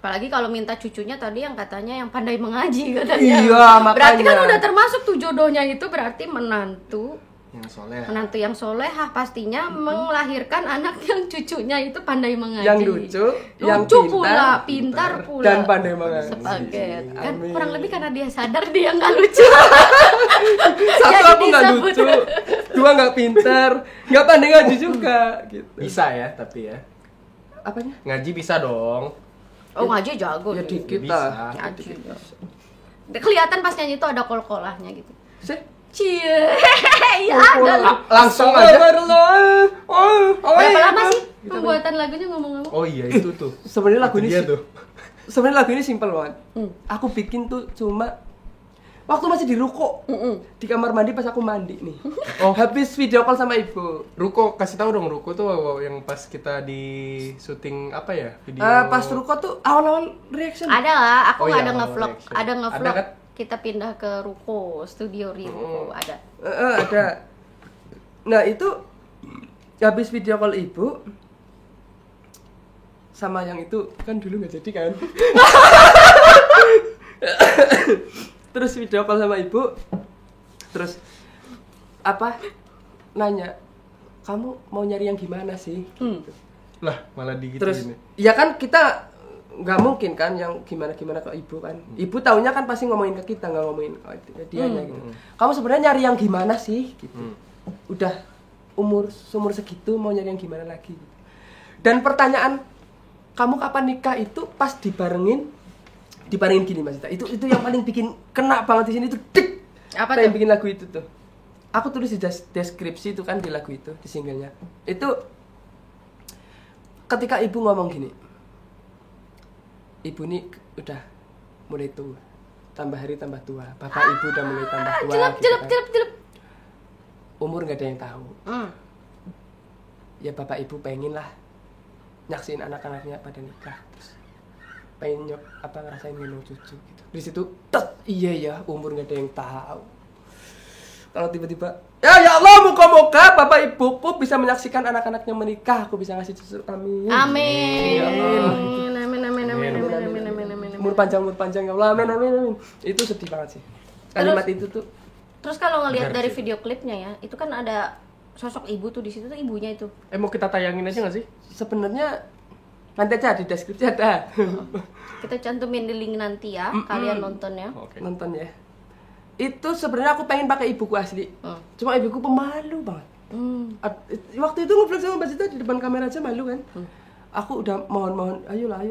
Apalagi kalau minta cucunya tadi yang katanya yang pandai mengaji katanya. Iya, makanya. Berarti kan udah termasuk tuh jodohnya itu berarti menantu yang solehah pastinya melahirkan anak yang cucunya itu pandai mengaji. Yang lucu, yang pintar pula. Dan pandai mengaji. Sepaket. Kan Amin. kurang lebih karena dia sadar dia nggak lucu. Satu Jadi aku nggak disebut. lucu, 2 nggak pintar, nggak pandai ngaji juga gitu. Bisa ya, tapi ya. Apanya? Ngaji bisa dong. Oh ngaji jago. Ya tuh. dikit Bisa. lah. Ngaji. Kelihatan pas nyanyi itu ada kol-kolahnya gitu. Sih. Cie. Ya ada loh. Langsung aja. Berapa lama sih pembuatan lagunya ngomong-ngomong? Oh iya itu tuh. Sebenarnya lagu Itu ini dia tuh. Sebenarnya lagu ini simpel banget. Aku bikin tuh cuma waktu masih di ruko. Di kamar mandi pas aku mandi nih. Oh. Habis video call sama ibu. Ruko, kasih tahu dong Ruko tuh yang pas kita di syuting apa ya video. Pas ruko tuh awal-awal reaction. Ada lah, aku Oh nggak iya, ada ngevlog, reaction. ada ngevlog. Ada kan? Kita pindah ke ruko, studio di ruko ada. Ada. Nah itu habis video call ibu sama yang itu kan dulu nggak jadi kan. Terus video call sama ibu, terus apa? Nanya, kamu mau nyari yang gimana sih? Gitu. Lah malah digituin. Terus ini. ya kan kita nggak mungkin kan yang gimana ke ibu kan. Ibu taunya kan pasti ngomongin ke kita, nggak ngomongin ke dianya gitu. Kamu sebenarnya nyari yang gimana sih? Gitu. Udah umur segitu mau nyari yang gimana lagi? Gitu. Dan pertanyaan kamu kapan nikah itu pas dibarengin gini Mas Ita. Itu yang paling bikin kena banget di sini tuh. Dik. Apa Yang tuh? bikin lagu itu tuh. Aku tulis di deskripsi itu kan di lagu itu, di singlenya. Itu ketika ibu ngomong gini. Ibu ini udah mulai tua, tambah hari tambah tua. Bapak ibu udah mulai tambah tua. Jelep. Umur nggak ada yang tahu. Ya bapak ibu pengen lah nyaksiin anak-anaknya pada nikah, terus pengen ngerasain gendong cucu gitu. Di situ, iya ya umur nggak ada yang tahu. Kalau tiba-tiba, ya Allah moga-moga bapak ibuku bisa menyaksikan anak-anaknya menikah, aku bisa ngasih cucu. Amin. Amin. Ya Allah. Amin. Umur panjang ya Allah, amin. Itu sedih banget sih. Kalimat itu tuh. Terus kalau ngelihat Benar dari sih. video klipnya ya, itu kan ada sosok ibu tuh di situ tuh ibunya itu. Mau kita tayangin aja nggak sih? Sebenarnya nanti aja di deskripsi ada. Kita cantumin di link nanti ya, kalian nonton ya. Oke. Nonton ya. Itu sebenarnya aku pengen pakai ibuku asli. Cuma ibuku pemalu banget. Waktu itu ngevlog sama Mbak Cita di depan kamera aja malu kan. Aku udah mohon ayolah.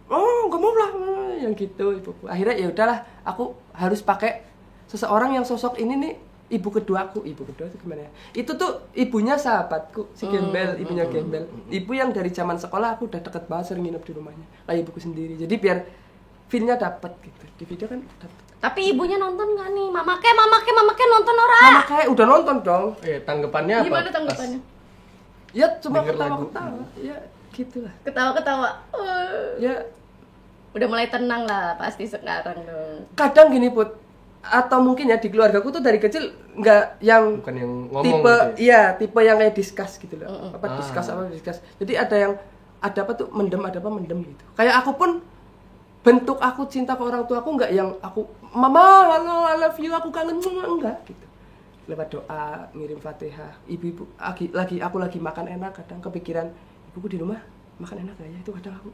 Oh nggak mau lah yang gitu ibuku. Akhirnya ya udahlah, aku harus pakai seseorang yang sosok ini nih. Ibu kedua itu gimana ya? Itu tuh ibunya sahabatku, si Gembel, ibunya Gembel. Ibu yang dari zaman sekolah aku udah deket banget, sering nginep di rumahnya. Kayak ibuku sendiri. Jadi biar feel-nya dapet gitu. Di video kan dapet. Tapi ibunya nonton nggak nih? Mama ke nonton ora? Mama kayak udah nonton dong. Tanggapannya apa? Gimana tanggapannya? Ya cuma Denger ketawa-ketawa. Ya gitulah. Ketawa-ketawa. Ya Udah mulai tenang lah pasti sekarang dong. kadang gini Put, atau mungkin ya di keluargaku tuh dari kecil nggak yang Bukan yang ngomong tipe gitu iya tipe yang kayak discuss gitu loh. Discuss. Jadi ada apa tuh mendem gitu. Kayak aku pun bentuk aku cinta ke orang tua aku nggak yang aku mama halo I love you aku kangen enggak gitu. Lewat doa, ngirim Fatihah. Ibu aku lagi makan enak, kadang kepikiran ibuku di rumah makan enak gak ya, itu kadang aku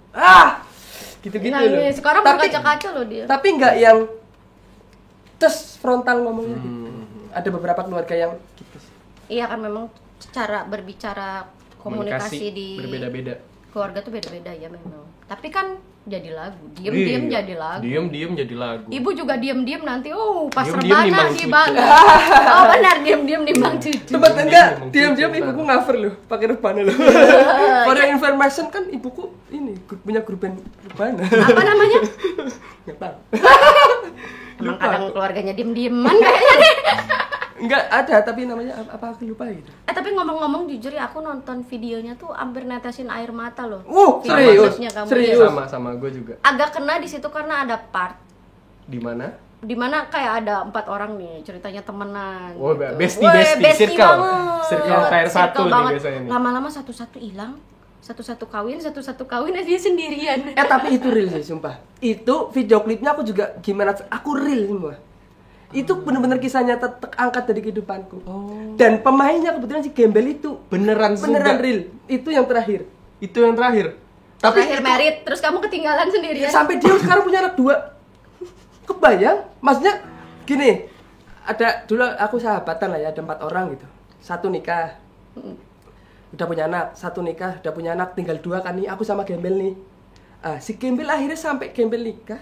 gitu-gitu loh. Sekarang berkaca-kaca loh dia. Tapi nggak yang frontal ngomongnya gitu. Ada beberapa keluarga yang gitu sih. Iya kan memang cara berbicara komunikasi di berbeda-beda. Keluarga tuh beda-beda ya memang. Tapi kan jadi lagu, diem jadi lagu. Diem jadi lagu. Ibu juga diem nanti, pas Diem-diem rebana nimbang di cucu. bangga. Oh benar, diem nimbang cucu. Tempat enggak, Diem, diam-diam cucu, ibuku cover loh, pakai rebana loh. For your information kan ibuku ini punya grup band rebana. Apa namanya? Enggak tahu. Emang kadang keluarganya diem-dieman kayaknya deh. Enggak ada, tapi namanya apa aku lupa gitu. Tapi ngomong-ngomong jujur ya, aku nonton videonya tuh hampir netesin air mata loh. Serius. Videonya kamu. Serius. Iya. Sama gue juga. Agak kena di situ karena ada part Di mana? dimana kayak ada 4 orang nih ceritanya temenan. Oh, gitu. bestie, Bestie circle. banget. Circle KR1 Circle nih banget. biasanya nih. Lama-lama satu-satu hilang, satu-satu kawin dia sendirian. Tapi itu real sih, sumpah. Itu video klipnya aku juga gimana? Aku real semua. Itu bener-bener kisah nyata angkat dari kehidupanku. Dan pemainnya kebetulan si Gembel itu Beneran real. Itu yang terakhir. Itu yang terakhir. Tapi terakhir merit, terus kamu ketinggalan sendirian. Sampai dia sekarang punya anak 2. Kebayang? Maksudnya gini, ada dulu aku sahabatan lah ya, ada 4 orang gitu. 1 nikah. Udah punya anak, 1 nikah, udah punya anak, tinggal 2 kan nih, aku sama Gembel nih. Si Gembel akhirnya sampai Gembel nikah.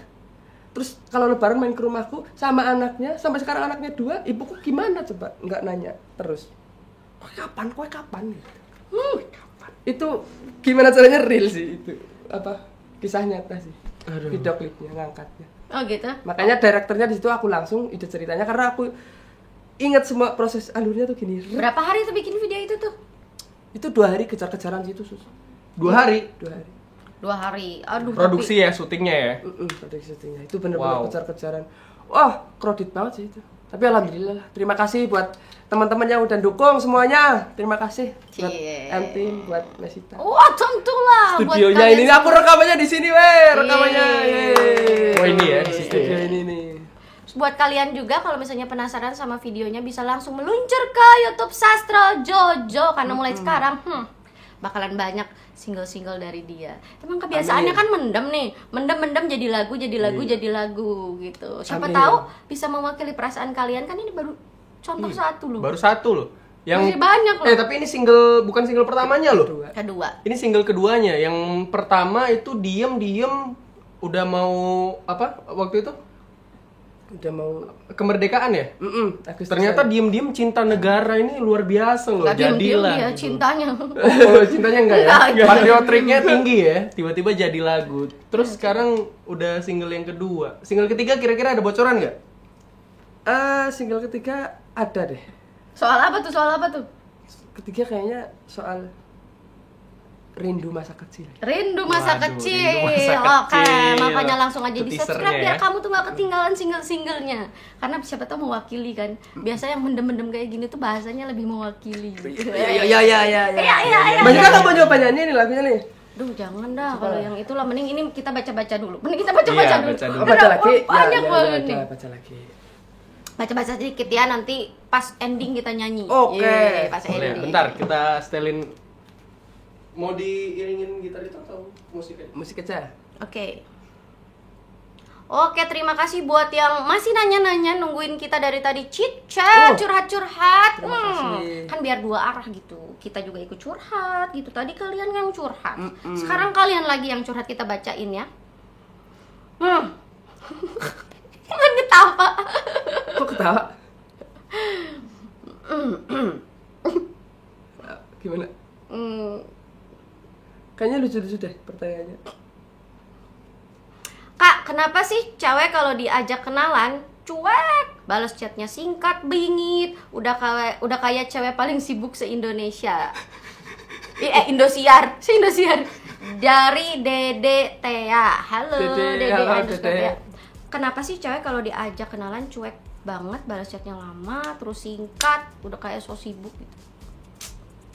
Terus kalau lebaran main ke rumahku sama anaknya, sampai sekarang anaknya 2, ibuku gimana coba? Enggak nanya terus. Kowe kapan gitu. Kapan? Itu gimana caranya real sih itu. Apa? Kisah nyata sih. Video klipnya ngangkatnya. Oh gitu. Makanya direkturnya di situ aku langsung ide ceritanya karena aku ingat semua proses alurnya tuh gini. Berapa hari tuh bikin video itu tuh? Itu 2 hari kejar-kejaran situ sus. 2 hari. 2 hari. 2 hari. Aduh. Produksi ya, syutingnya ya. Produksi syutingnya itu bener-bener Wow. kejar-kejaran. Wah, kredit banget sih itu. Tapi alhamdulillah lah. Terima kasih buat teman-teman yang udah dukung semuanya. Terima kasih buat Cie. M-Team, buat Mesita. Wah, tentulah. Studionya ini aku rekamannya di sini, rekamannya. Oh, ini ya, di studio ini nih. Buat kalian juga kalau misalnya penasaran sama videonya bisa langsung meluncur ke YouTube Sastro Jojo karena mulai sekarang bakalan banyak single-single dari dia. Emang kebiasaannya kan mendem nih, mendem jadi lagu gitu. Siapa tahu bisa mewakili perasaan kalian, kan ini baru contoh satu loh. Baru 1 loh. Yang Masih banyak loh. tapi ini bukan single pertamanya loh. Kedua. Ini single keduanya. Yang pertama itu diem udah mau apa waktu itu? Udah mau Kemerdekaan ya? Agustus. Ternyata diem cinta negara ini luar biasa loh. Gak diem-diem Jadilah. dia gitu. cintanya. Oh, cintanya enggak ya? Enggak. Patriotriknya tinggi ya. Tiba-tiba jadi lagu. Terus sekarang udah single yang kedua. Single ketiga kira-kira ada bocoran nggak? Single ketiga ada deh. Soal apa tuh? Ketiga kayaknya soal rindu masa kecil. Rindu masa Waduh, kecil. rindu masa Oke, kecil. makanya langsung aja Itu di teasernya subscribe ya. ya. Kamu tuh gak ketinggalan single-singlenya. Karena siapa tahu mewakili kan. Biasanya yang mendem-mendem kayak gini tuh bahasanya lebih mewakili. Iya. Iya. Banyak kan mau nyoba nyanyi nih lagunya nih. Duh, jangan dah kalau yang itulah, mending ini kita baca-baca dulu. Mending kita baca-baca Iya, dulu. baca dulu. Baca lagi. Banyak banget nih. Baca lagi. Baca-baca sedikit ya, nanti pas ending kita nyanyi. Oke. Yeay, pas Boleh, ending. bentar kita setelin. Mau diiringin gitar itu atau musik aja? Musik aja. Oke. Oke, terima kasih buat yang masih nanya-nanya nungguin kita dari tadi chit-chat, curhat-curhat. Terima kasih. Kan biar dua arah gitu. Kita juga ikut curhat gitu. Tadi kalian yang curhat. Sekarang kalian lagi yang curhat, kita bacain ya. Jangan ketawa. Kok ketawa? Gimana? Kayaknya lucu-lucu deh pertanyaannya. Kak, kenapa sih cewek kalau diajak kenalan cuek, balas chatnya singkat, bingit, udah kayak cewek paling sibuk se-Indonesia. Indosiar, se-Indosiar. Dari Dede Tea. Halo Dede underscore Tea. Kenapa sih cewek kalau diajak kenalan cuek banget, balas chatnya lama, terus singkat, udah kayak so sibuk gitu.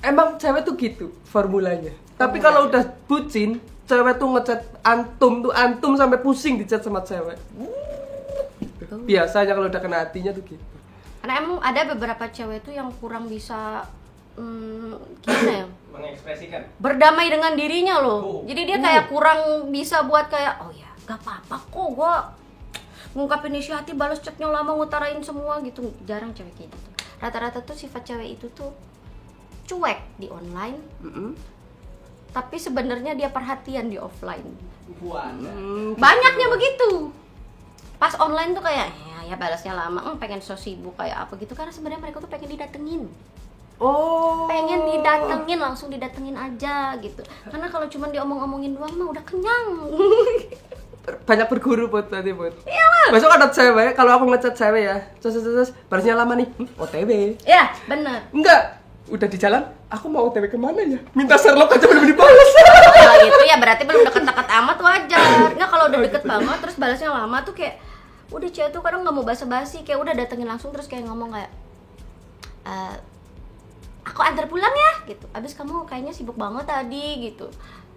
Emang cewek tuh gitu formulanya. Tapi kalau udah bucin, cewek tuh ngechat antum sampai pusing di chat sama cewek. Biasanya kalau udah kena hatinya tuh gitu. Karena emang ada beberapa cewek tuh yang kurang bisa gimana ya? Mengekspresikan. Berdamai dengan dirinya loh. Jadi dia kayak kurang bisa buat kayak oh ya, gak apa-apa kok gua ngungkapin isi hati, balas chatnya lama, ngutarain semua gitu. Jarang cewek kayak gitu. Rata-rata tuh sifat cewek itu tuh cuek di online. Tapi sebenarnya dia perhatian di offline. Banyaknya begitu. Pas online tuh kayak ya balasnya lama, pengen so sibuk kayak apa gitu, karena sebenarnya mereka tuh pengen didatengin. Pengen didatengin, langsung didatengin aja gitu. Karena kalau cuma diomong-omongin doang mah udah kenyang. Banyak berguru buat tadi buat. Iyalah. Besok ada cewek, kalau aku ngechat cewek ya, terus balasnya lama nih, OTW. Ya, bener. Enggak, udah di jalan, aku mau OTW kemana ya? Minta Sherlock aja belum dibalas. Kalau itu ya berarti belum deket-deket amat, wajar. Nggak, kalau udah deket banget terus balasnya lama tuh kayak udah cewek tuh kadang nggak mau basa-basi, kayak udah datengin langsung terus kayak ngomong kayak aku antar pulang ya gitu. Abis kamu kayaknya sibuk banget tadi gitu.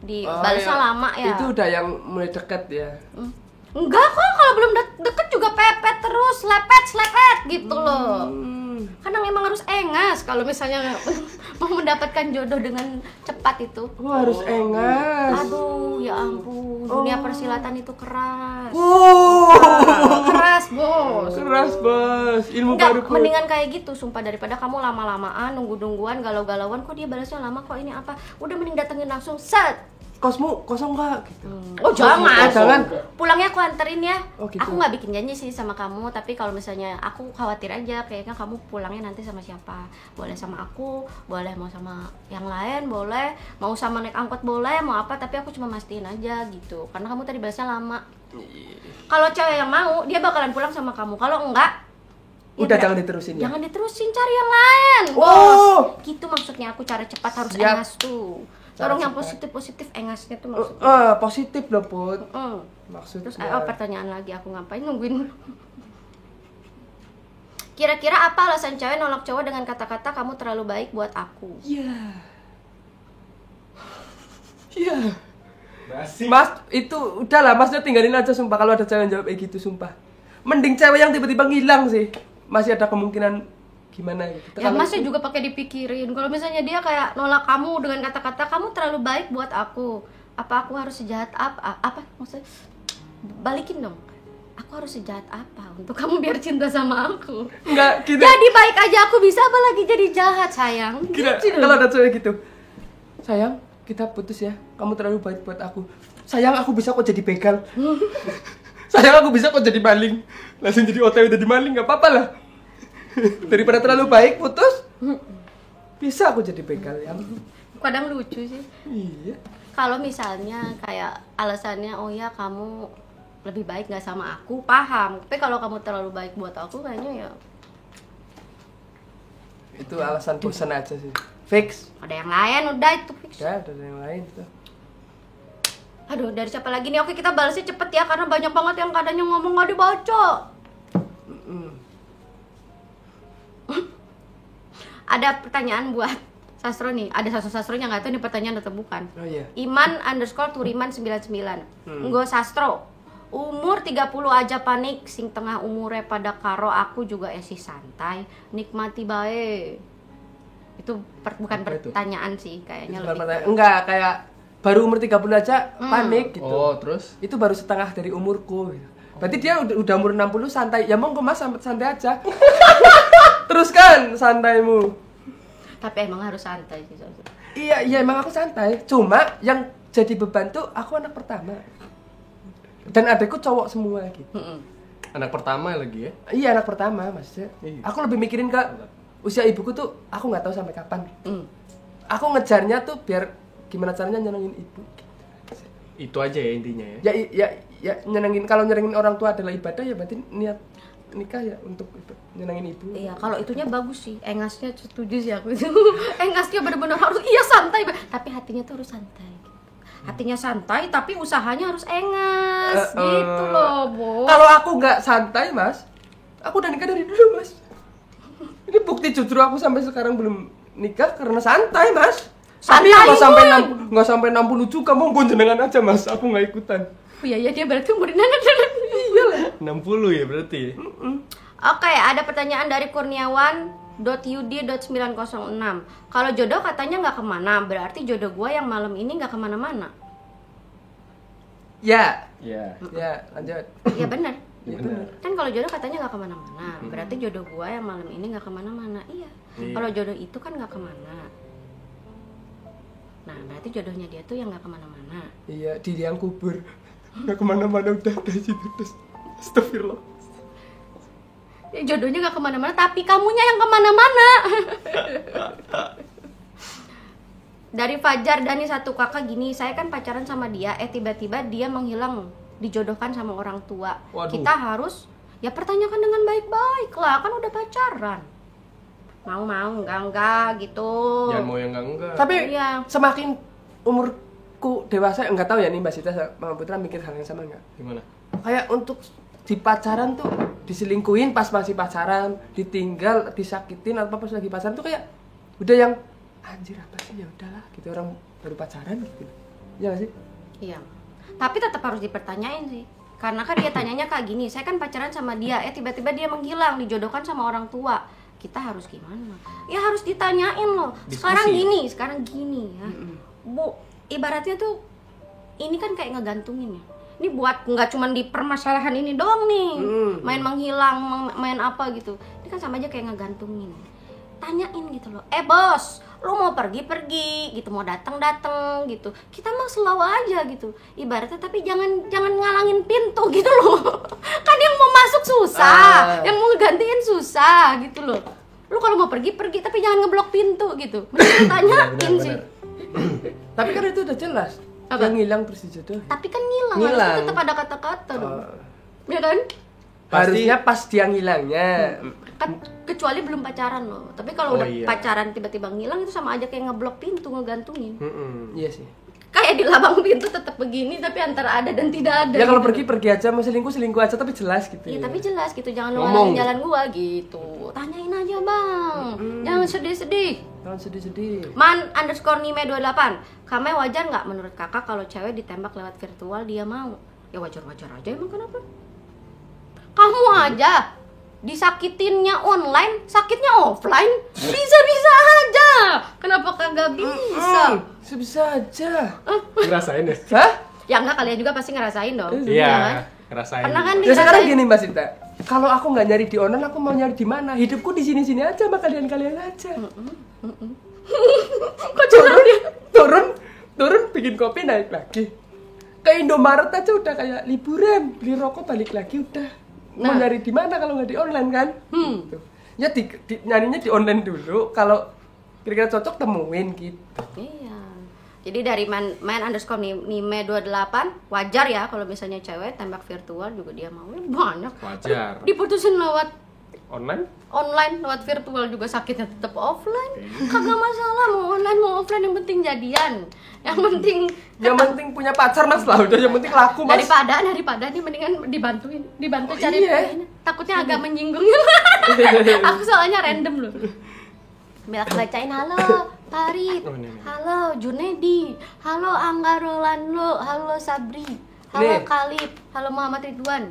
Balasnya lama ya. Itu udah yang mulai deket ya. Enggak kok, kalau belum deket juga pepet terus, lepet gitu loh. Kadang emang harus engas kalau misalnya mau mendapatkan jodoh dengan cepat itu. Harus engas. Aduh, ya ampun. Dunia persilatan itu keras. Keras, Bos. Keras, Bos. Ilmu Enggak, baru. mendingan kayak gitu sumpah, daripada kamu lama-lamaan, nunggu-nungguan, galau-galauan, kok dia balasnya lama, kok ini apa. Udah mending datengin langsung, set. Kosmu kosong nggak? Gitu. Oh jangan. Jangan. Pulangnya aku anterin ya. Gitu. Aku nggak bikin janji sih sama kamu, tapi kalau misalnya aku khawatir aja, kayaknya kamu pulangnya nanti sama siapa? Boleh sama aku, boleh mau sama yang lain, boleh mau sama naik angkot, boleh mau apa, tapi aku cuma mastiin aja gitu. Karena kamu tadi balasnya lama. Kalau cewek yang mau, dia bakalan pulang sama kamu. Kalau enggak, udah jangan diterusin ya. Jangan diterusin, cari yang lain. Gitu maksudnya aku, cara cepat harus engas tuh. Tolong yang positif engasnya tuh maksudnya. Positif loh, Put. Maksudnya. Terus pertanyaan lagi, aku ngapain nungguin. Kira-kira apa alasan cewek nolak cowok dengan kata-kata kamu terlalu baik buat aku? Iya. Mas, itu udahlah, Masnya tinggalin aja sumpah kalau ada cewek yang jawab kayak gitu, sumpah. Mending cewek yang tiba-tiba ngilang sih. Masih ada kemungkinan gimana gitu. Ya Masnya juga pakai dipikirin. Kalau misalnya dia kayak nolak kamu dengan kata-kata kamu terlalu baik buat aku, apa aku harus sejahat apa maksudnya? Balikin dong. Aku harus sejahat apa untuk kamu biar cinta sama aku? Enggak, gitu. Jadi baik aja aku bisa, apa lagi jadi jahat, sayang? Gitu. Kalau ada cewek gitu, sayang, kita putus ya. Kamu terlalu baik buat aku. Sayang, aku bisa kok jadi begal. Sayang, aku bisa kok jadi maling. Langsung jadi OTW jadi maling, nggak apa-apa lah. Daripada terlalu baik putus, bisa aku jadi begal ya. Kadang lucu sih. Iya. Kalau misalnya kayak alasannya, oh ya kamu lebih baik nggak sama aku, paham. Tapi kalau kamu terlalu baik buat aku, kayaknya ya itu alasan bosan aja sih. Fix. ada yang lain, udah itu fix. Ya, ada yang lain tuh. Aduh, dari siapa lagi nih? Oke, kita balasnya cepet ya, karena banyak banget yang kadangnya ngomong nggak dibaca. Ada pertanyaan buat Sastro nih. Ada Sastronya, nggak tahu ini pertanyaan atau bukan. Oh iya. Iman_Turiman99. Nggo Sastro. Umur 30 aja panik, sing tengah umure pada karo aku juga esi santai, nikmati bae. Itu bukan pertanyaan sih, kayaknya lebih. Enggak, kayak baru umur 30 aja panik gitu. Oh, terus? Itu baru setengah dari umurku gitu. Berarti dia udah umur 60 santai. Ya monggo Mas, santai aja. Teruskan santaimu. Tapi emang harus santai sih. Iya emang aku santai. Cuma yang jadi beban tuh aku anak pertama. Dan adekku cowok semua gitu. Anak pertama lagi ya? Iya anak pertama maksudnya. Iya. Aku lebih mikirin ke usia ibuku tuh aku nggak tahu sampai kapan. Aku ngejarnya tuh biar gimana caranya nyenengin ibu. Itu aja ya intinya ya? Ya nyenengin, kalau nyenengin orang tua adalah ibadah ya berarti niat nikah ya untuk nyenengin ibu. Iya, kalau itunya bagus sih. Engasnya setuju sih aku itu. Engasnya benar-benar harus santai, tapi hatinya tuh harus santai. Hatinya santai tapi usahanya harus engas gitu loh, Bos. Kalau aku nggak santai, Mas, aku udah nikah dari dulu, Mas. Ini bukti justru aku sampai sekarang belum nikah karena santai, Mas. Tapi nggak sampai 60 juga, monggo jenengan aja, Mas. Aku nggak ikutan. Oh iya dia berarti umurnya iyalah. 60 ya berarti. Oke, ada pertanyaan dari Kurniawan.yudi.906. Kalau jodoh katanya nggak kemana, berarti jodoh gua yang malam ini nggak kemana-mana. Ya, lanjut. Iya benar. Ya, benar. Kan kalau jodoh katanya nggak kemana-mana, berarti jodoh gua yang malam ini nggak kemana-mana. Iya. Kalau jodoh itu kan nggak kemana. Nah, berarti jodohnya dia tuh yang nggak kemana-mana. Iya, di liang kubur. Nggak kemana-mana udah dari situ terus. Astagfirullah. Jodohnya nggak kemana-mana, tapi kamunya yang kemana-mana. Dari Fajar Dani satu kakak gini, saya kan pacaran sama dia, tiba-tiba dia menghilang, dijodohkan sama orang tua. Waduh. Kita harus ya pertanyakan dengan baik-baik lah, kan udah pacaran. Mau enggak gitu. Jangan mau yang enggak. Tapi Iya. semakin umurku dewasa, enggak tahu ya nih Mbak Sita sama Putra mikir hal yang sama enggak? Gimana? Kayak untuk di pacaran tuh diselingkuhin pas masih pacaran, ditinggal, disakitin atau pas lagi pacaran tuh kayak udah yang anjir apa sih, ya udahlah gitu, orang baru pacaran gitu. Iya gak sih? Iya. Tapi tetap harus dipertanyain sih. Karena kan dia tanyanya kayak gini, saya kan pacaran sama dia, tiba-tiba dia menghilang, dijodohkan sama orang tua. Kita harus gimana? Ya harus ditanyain loh. Diskusi. Sekarang gini ya. Bu, ibaratnya tuh ini kan kayak ngegantungin ya. Ini buat nggak cuma di permasalahan ini doang nih. Main menghilang, main apa gitu. Ini kan sama aja kayak ngegantungin. Tanyain gitu loh. Bos, lu mau pergi gitu, mau datang gitu. Kita mah slow aja gitu. Ibaratnya tapi jangan ngalangin pintu gitu loh. Kan yang mau masuk susah, yang mau gantiin susah gitu loh. Lu kalau mau pergi tapi jangan ngeblok pintu gitu. Mending tanyain sih. Tapi kan itu udah jelas. Apa? Yang ngilang terus dijodoh. Tapi kan ngilang. Harusnya tetap ada kata-kata dong. Ya kan? Harusnya pas dia ngilangnya. Kan kecuali belum pacaran loh. Tapi kalau udah pacaran tiba-tiba ngilang itu sama aja kayak ngeblok pintu, ngegantungin. Iya sih. Kayak di labang pintu tetap begini tapi antara ada dan tidak ada. Ya kalau gitu. pergi aja, mau selingkuh aja tapi jelas gitu. Iya, tapi jelas gitu, jangan lu Ngomong. ngalangin jalan gua gitu. Tanyain aja, Bang. Jangan sedih-sedih. Jangan sedih-sedih. Man_Nime28. Kame wajar nggak menurut kakak kalau cewek ditembak lewat virtual dia mau? Ya wajar-wajar aja, emang kenapa? Kamu aja disakitinnya online, sakitnya offline, bisa-bisa aja. Kenapa kagak bisa? Sebisa aja. Ngerasain ya? Hah? Ya enggak, kalian juga pasti ngerasain dong. Ya kan? Iya, ngerasain. Pernah kan Ya sekarang dirasain? gini Mbak Sinta. Kalau aku nggak nyari di online, aku mau nyari di mana? Hidupku di sini-sini aja sama kalian-kalian aja. Kok curang dia? Turun bikin kopi naik lagi. Ke Indomaret aja udah kayak liburan, beli rokok balik lagi udah. Mau nyari di mana kalau nggak di online kan? Gitu. Ya nyarinya di online dulu. Kalau kira-kira cocok temuin gitu. Iya. Jadi dari man_Nime28 wajar ya kalau misalnya cewek tembak virtual juga dia mau. Banyak. Wajar. Diputusin lewat Online? lewat virtual juga sakitnya tetap offline. Kagak masalah mau online mau offline, yang penting jadian. Yang penting punya pacar Mas lah, udah yang penting laku Mas. daripada nih mendingan dibantu cari iya. ini. Takutnya agak menyinggung. Aku soalnya random loh. Biar aku bacain. Halo Farid, halo Junedi, halo Angga Rolando, halo Sabri, halo Nih. Khalid, halo Muhammad Ridwan.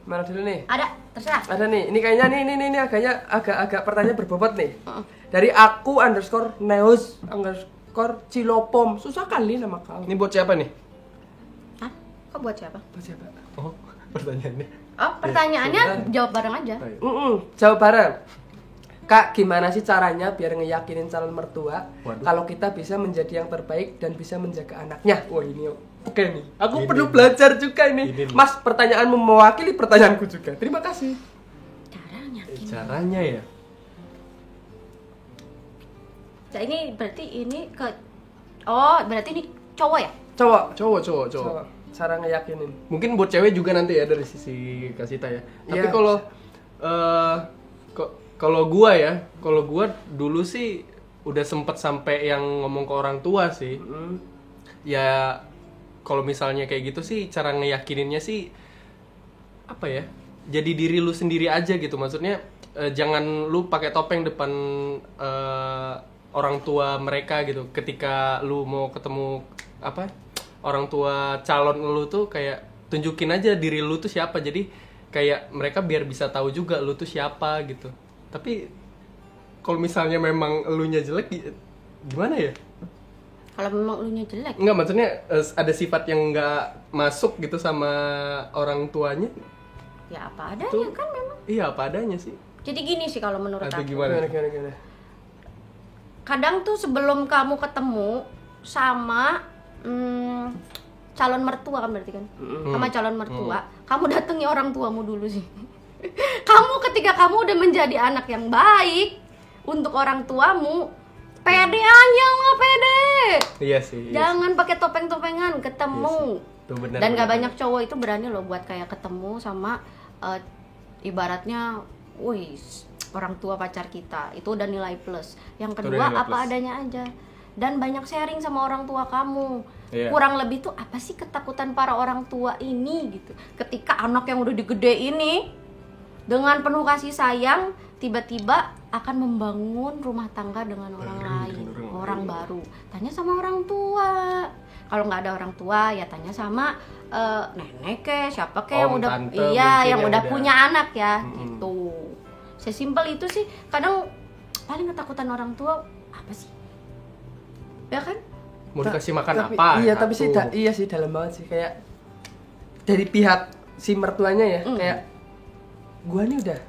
Mana dulu nih? Ada, terserah. Ada nih, ini kayaknya ini agaknya agak pertanyaan berbobot nih. Dari aku _neus_cilopom. Susah kali nama kau. Ini buat siapa nih? Hah? Kok buat siapa? Buat siapa? Oh, pertanyaannya? Oh, pertanyaannya sebentar. jawab bareng aja. Oh, iya. Jawab bareng. Kak, gimana sih caranya biar ngeyakinin calon mertua Waduh. kalau kita bisa menjadi yang terbaik dan bisa menjaga anaknya? Wah ini oke nih. Aku Ini. perlu belajar juga ini. Ini nih. Mas, pertanyaanmu mewakili pertanyaanku juga. Terima kasih. Caranya. Caranya ya. Nah, ini berarti ini ke berarti ini cowok ya? Cowok. Cowok. Cara ngeyakinin. Mungkin buat cewek juga nanti ya dari sisi Kasita ya. Tapi Iya. kalau gua dulu sih udah sempet sampai yang ngomong ke orang tua sih. Ya kalau misalnya kayak gitu sih cara ngeyakininnya sih apa ya? Jadi diri lu sendiri aja gitu. Maksudnya jangan lu pakai topeng depan orang tua mereka gitu. Ketika lu mau ketemu orang tua calon lu tuh kayak tunjukin aja diri lu tuh siapa. Jadi kayak mereka biar bisa tahu juga lu tuh siapa gitu. Tapi kalau misalnya memang elunya jelek gimana ya? Kalau memang elunya jelek. Enggak, maksudnya ada sifat yang enggak masuk gitu sama orang tuanya. Ya apa adanya Tuh. kan memang. Iya, apa adanya sih. Jadi gini sih kalau menurut Atau aku. gimana? Gimana? Kadang tuh sebelum kamu ketemu sama calon mertua kan berarti kan, sama calon mertua, kamu datangi orang tuamu dulu sih. Kamu ketika kamu udah menjadi anak yang baik untuk orang tuamu, pede aja nggak pede. Iya sih. Jangan pakai topeng-topengan ketemu. Tuh, benar, Dan gak benar. banyak cowok itu berani loh buat kayak ketemu sama ibaratnya, wih, orang tua pacar kita. Itu udah nilai plus. Yang Itu udah kedua nilai apa plus. adanya aja. Dan banyak sharing sama orang tua kamu. Iya. Kurang lebih tuh apa sih ketakutan para orang tua ini gitu. Ketika anak yang udah digede ini dengan penuh kasih sayang tiba-tiba akan membangun rumah tangga dengan orang lain, orang baru. Tanya sama orang tua. Kalau nggak ada orang tua ya tanya sama nenek ke siapa ke yang Om, udah tante, mungkin yang yang udah udah. punya anak ya gitu. Sesimpel itu sih. Kadang paling ketakutan orang tua apa sih? Ya kan? Mau dikasih makan Tapi- apa? Iya, tapi sih Satu. iya sih dalam banget sih kayak dari pihak si mertuanya ya, kayak gua nih udah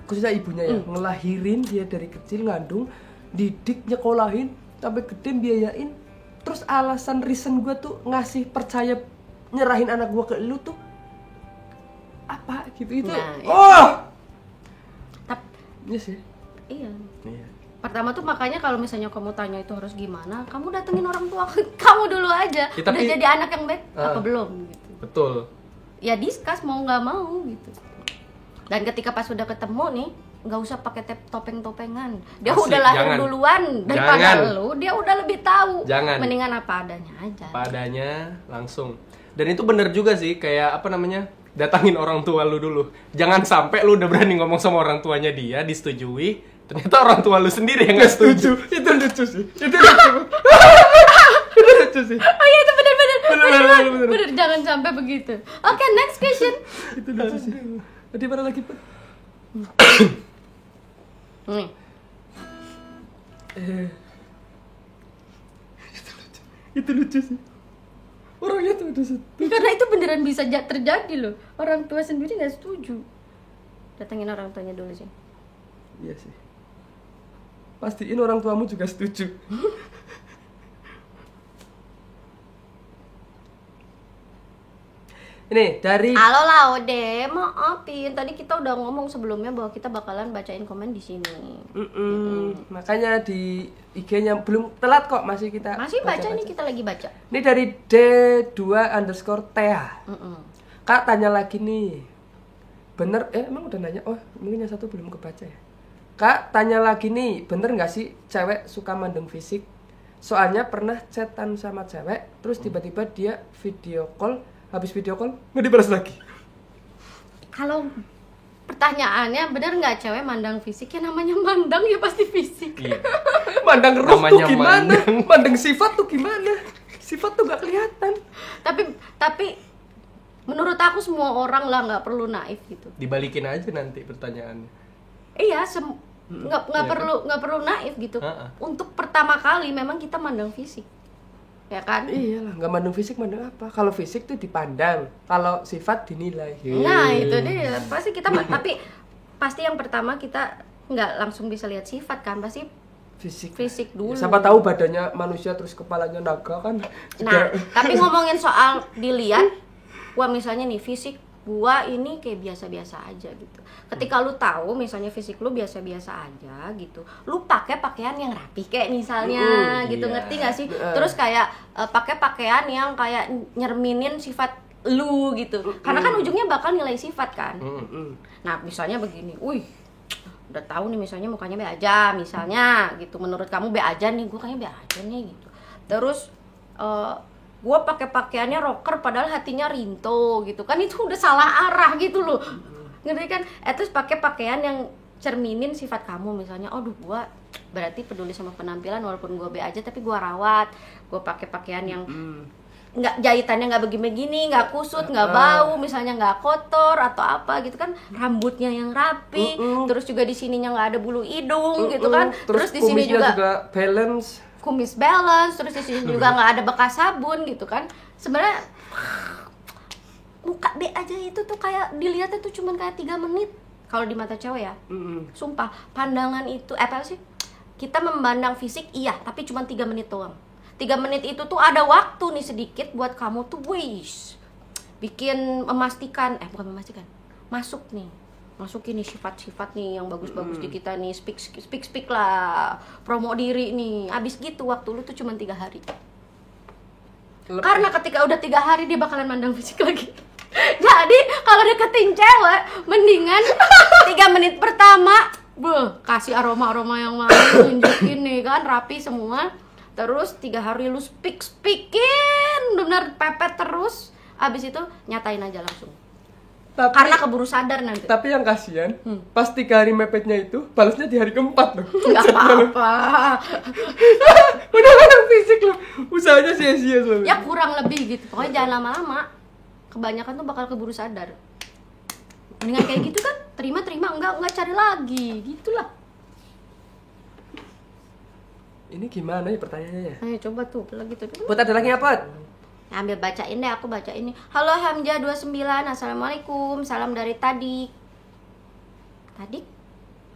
khususnya ibunya ya, ngelahirin dia dari kecil, ngandung, didik, nyekolahin, sampai gede biayain. Terus alasan reason gua tuh ngasih percaya nyerahin anak gua ke lu tuh apa gitu itu. Nah, iya. Oh! Tapi Iya sih. iya. Iya. Pertama tuh makanya kalau misalnya kamu tanya itu harus gimana, kamu datengin orang tua kamu dulu aja. Ya, tapi- Udah jadi anak yang baik apa belum gitu. Betul. Ya discuss mau nggak mau gitu. Dan ketika pas udah ketemu nih, nggak usah pakai topeng-topengan. Dia Asli, udah lahir jangan. duluan daripada Jangan. lu, dia udah lebih tahu. Jangan. Mendingan apa adanya aja. Apa adanya langsung. Dan itu bener juga sih, kayak apa namanya? Datangin orang tua lu dulu. Jangan sampai lu udah berani ngomong sama orang tuanya dia, disetujui, ternyata orang tua lu sendiri yang nggak setuju. Itu lucu sih. Itu lucu. Itu lucu sih. Oh iya itu bener-bener. Bener. Bener, jangan sampai begitu. Oke, next question. Itu lucu sih. Tadi mana lagi, Put? Nih. Itu lucu sih. Orangnya tuh udah setuju. Karena itu beneran bisa terjadi loh. Orang tua sendiri nggak setuju. Datengin orang tuanya dulu sih. Iya sih. Pastiin orang tuamu juga setuju. Ini dari Halo Laude, maafin tadi kita udah ngomong sebelumnya bahwa kita bakalan bacain komen di sini. makanya di IG-nya belum telat kok, masih kita Masih baca nih, kita lagi baca. Ini dari D2_Thea. Kak tanya lagi nih. Bener, emang udah nanya? Oh, mungkin yang satu belum kebaca ya. Kak tanya lagi nih, bener nggak sih cewek suka mandang fisik? Soalnya pernah chatan sama cewek, terus tiba-tiba dia video call, habis video call nggak dibalas lagi. Kalau pertanyaannya bener nggak cewek mandang fisik? Ya namanya mandang ya pasti fisik. Iya. Mandang ruh Namanya tuh gimana? mandang. Mandang sifat tuh gimana? Sifat tuh nggak kelihatan. Tapi menurut aku semua orang lah nggak perlu naif gitu. Dibalikin aja nanti pertanyaannya. Iya, nggak Iya perlu naif gitu. Ha-ha. Untuk pertama kali memang kita mandang fisik. ya kan? Iyalah, nggak mandang fisik, mandang apa? Kalau fisik tuh dipandang, kalau sifat dinilai. Nah itu dia, pasti kita tapi pasti yang pertama kita nggak langsung bisa lihat sifat kan, pasti fisik dulu. Siapa tahu badannya manusia terus kepalanya naga kan. Nah, tapi ngomongin soal dilihat, gua misalnya nih fisik gua ini kayak biasa-biasa aja gitu. Ketika lu tahu misalnya fisik lu biasa-biasa aja gitu, lu pakai pakaian yang rapi kayak misalnya gitu, iya. ngerti gak sih? Terus kayak pakai pakaian yang kayak nyerminin sifat lu gitu. Karena kan ujungnya bakal nilai sifat kan. Nah, misalnya begini, udah tahu nih misalnya mukanya be aja misalnya gitu, menurut kamu be aja nih, gue kayaknya be aja nih gitu. Terus gue pakai pakaiannya rocker padahal hatinya rinto gitu kan, itu udah salah arah gitu loh, ngerti kan? Terus pakai pakaian yang cerminin sifat kamu misalnya, gue berarti peduli sama penampilan walaupun gue be aja tapi gue rawat, gue pakai pakaian yang nggak jahitannya nggak begini-begini, nggak kusut, nggak bau, misalnya nggak kotor atau apa gitu kan, rambutnya yang rapi, terus juga di sininya nggak ada bulu hidung gitu kan, terus di sini juga balance, kumis balance, terus di sini juga nggak ada bekas sabun gitu kan. Sebenarnya muka B aja itu tuh kayak dilihatnya tuh cuman kayak 3 menit kalau di mata cewek ya. Sumpah, pandangan itu apa sih? Kita memandang fisik iya, tapi cuma 3 menit doang. 3 menit itu tuh ada waktu nih sedikit buat kamu tuh bukan memastikan, masukin nih sifat-sifat nih yang bagus-bagus di kita nih, speak lah, promo diri nih. Abis gitu waktu lu tuh cuma 3 hari. Karena ketika udah 3 hari dia bakalan mandang fisik lagi. Jadi kalau deketin cewek mendingan 3 menit pertama kasih aroma-aroma yang mau, tunjukin nih kan rapi semua. Terus 3 hari lu speakin benar pepet terus. Abis itu nyatain aja langsung. Karena keburu sadar nanti. Tapi yang kasihan, pas 3 hari mepetnya itu, balasnya di hari keempat loh. Gak apa-apa. Udah mandang fisik loh, usahanya sia-sia soalnya. Ya kurang lebih gitu. Pokoknya jangan lama-lama. Kebanyakan tuh bakal keburu sadar. Mendingan kayak gitu kan, terima enggak cari lagi, gitulah. Ini gimana ya pertanyaannya? Ayo coba tuh, lagi tuh. Buat ada lagi apa? Ambil bacain deh, aku baca ini. Halo Hamja 29, assalamualaikum, salam dari Tadik. Tadik,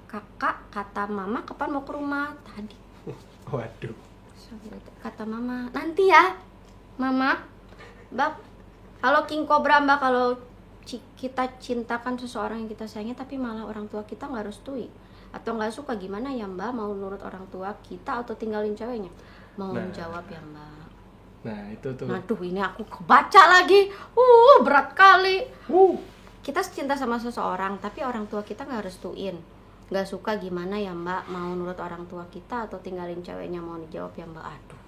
kakak kata mama kapan mau ke rumah? Tadik. Waduh. Kata mama, nanti ya, mama. Mbak, halo King Cobra Mbak, kalau kita cintakan seseorang yang kita sayangi tapi malah orang tua kita nggak restui atau nggak suka, gimana ya Mbak? Mau nurut orang tua kita atau tinggalin ceweknya? Mau jawab ya Mbak? Nah itu tuh. Aduh, ini aku kebaca lagi. Berat kali. Kita cinta sama seseorang tapi orang tua kita nggak restuin, nggak suka, gimana ya Mbak? Mau nurut orang tua kita atau tinggalin ceweknya? Mau dijawab ya Mbak? Aduh,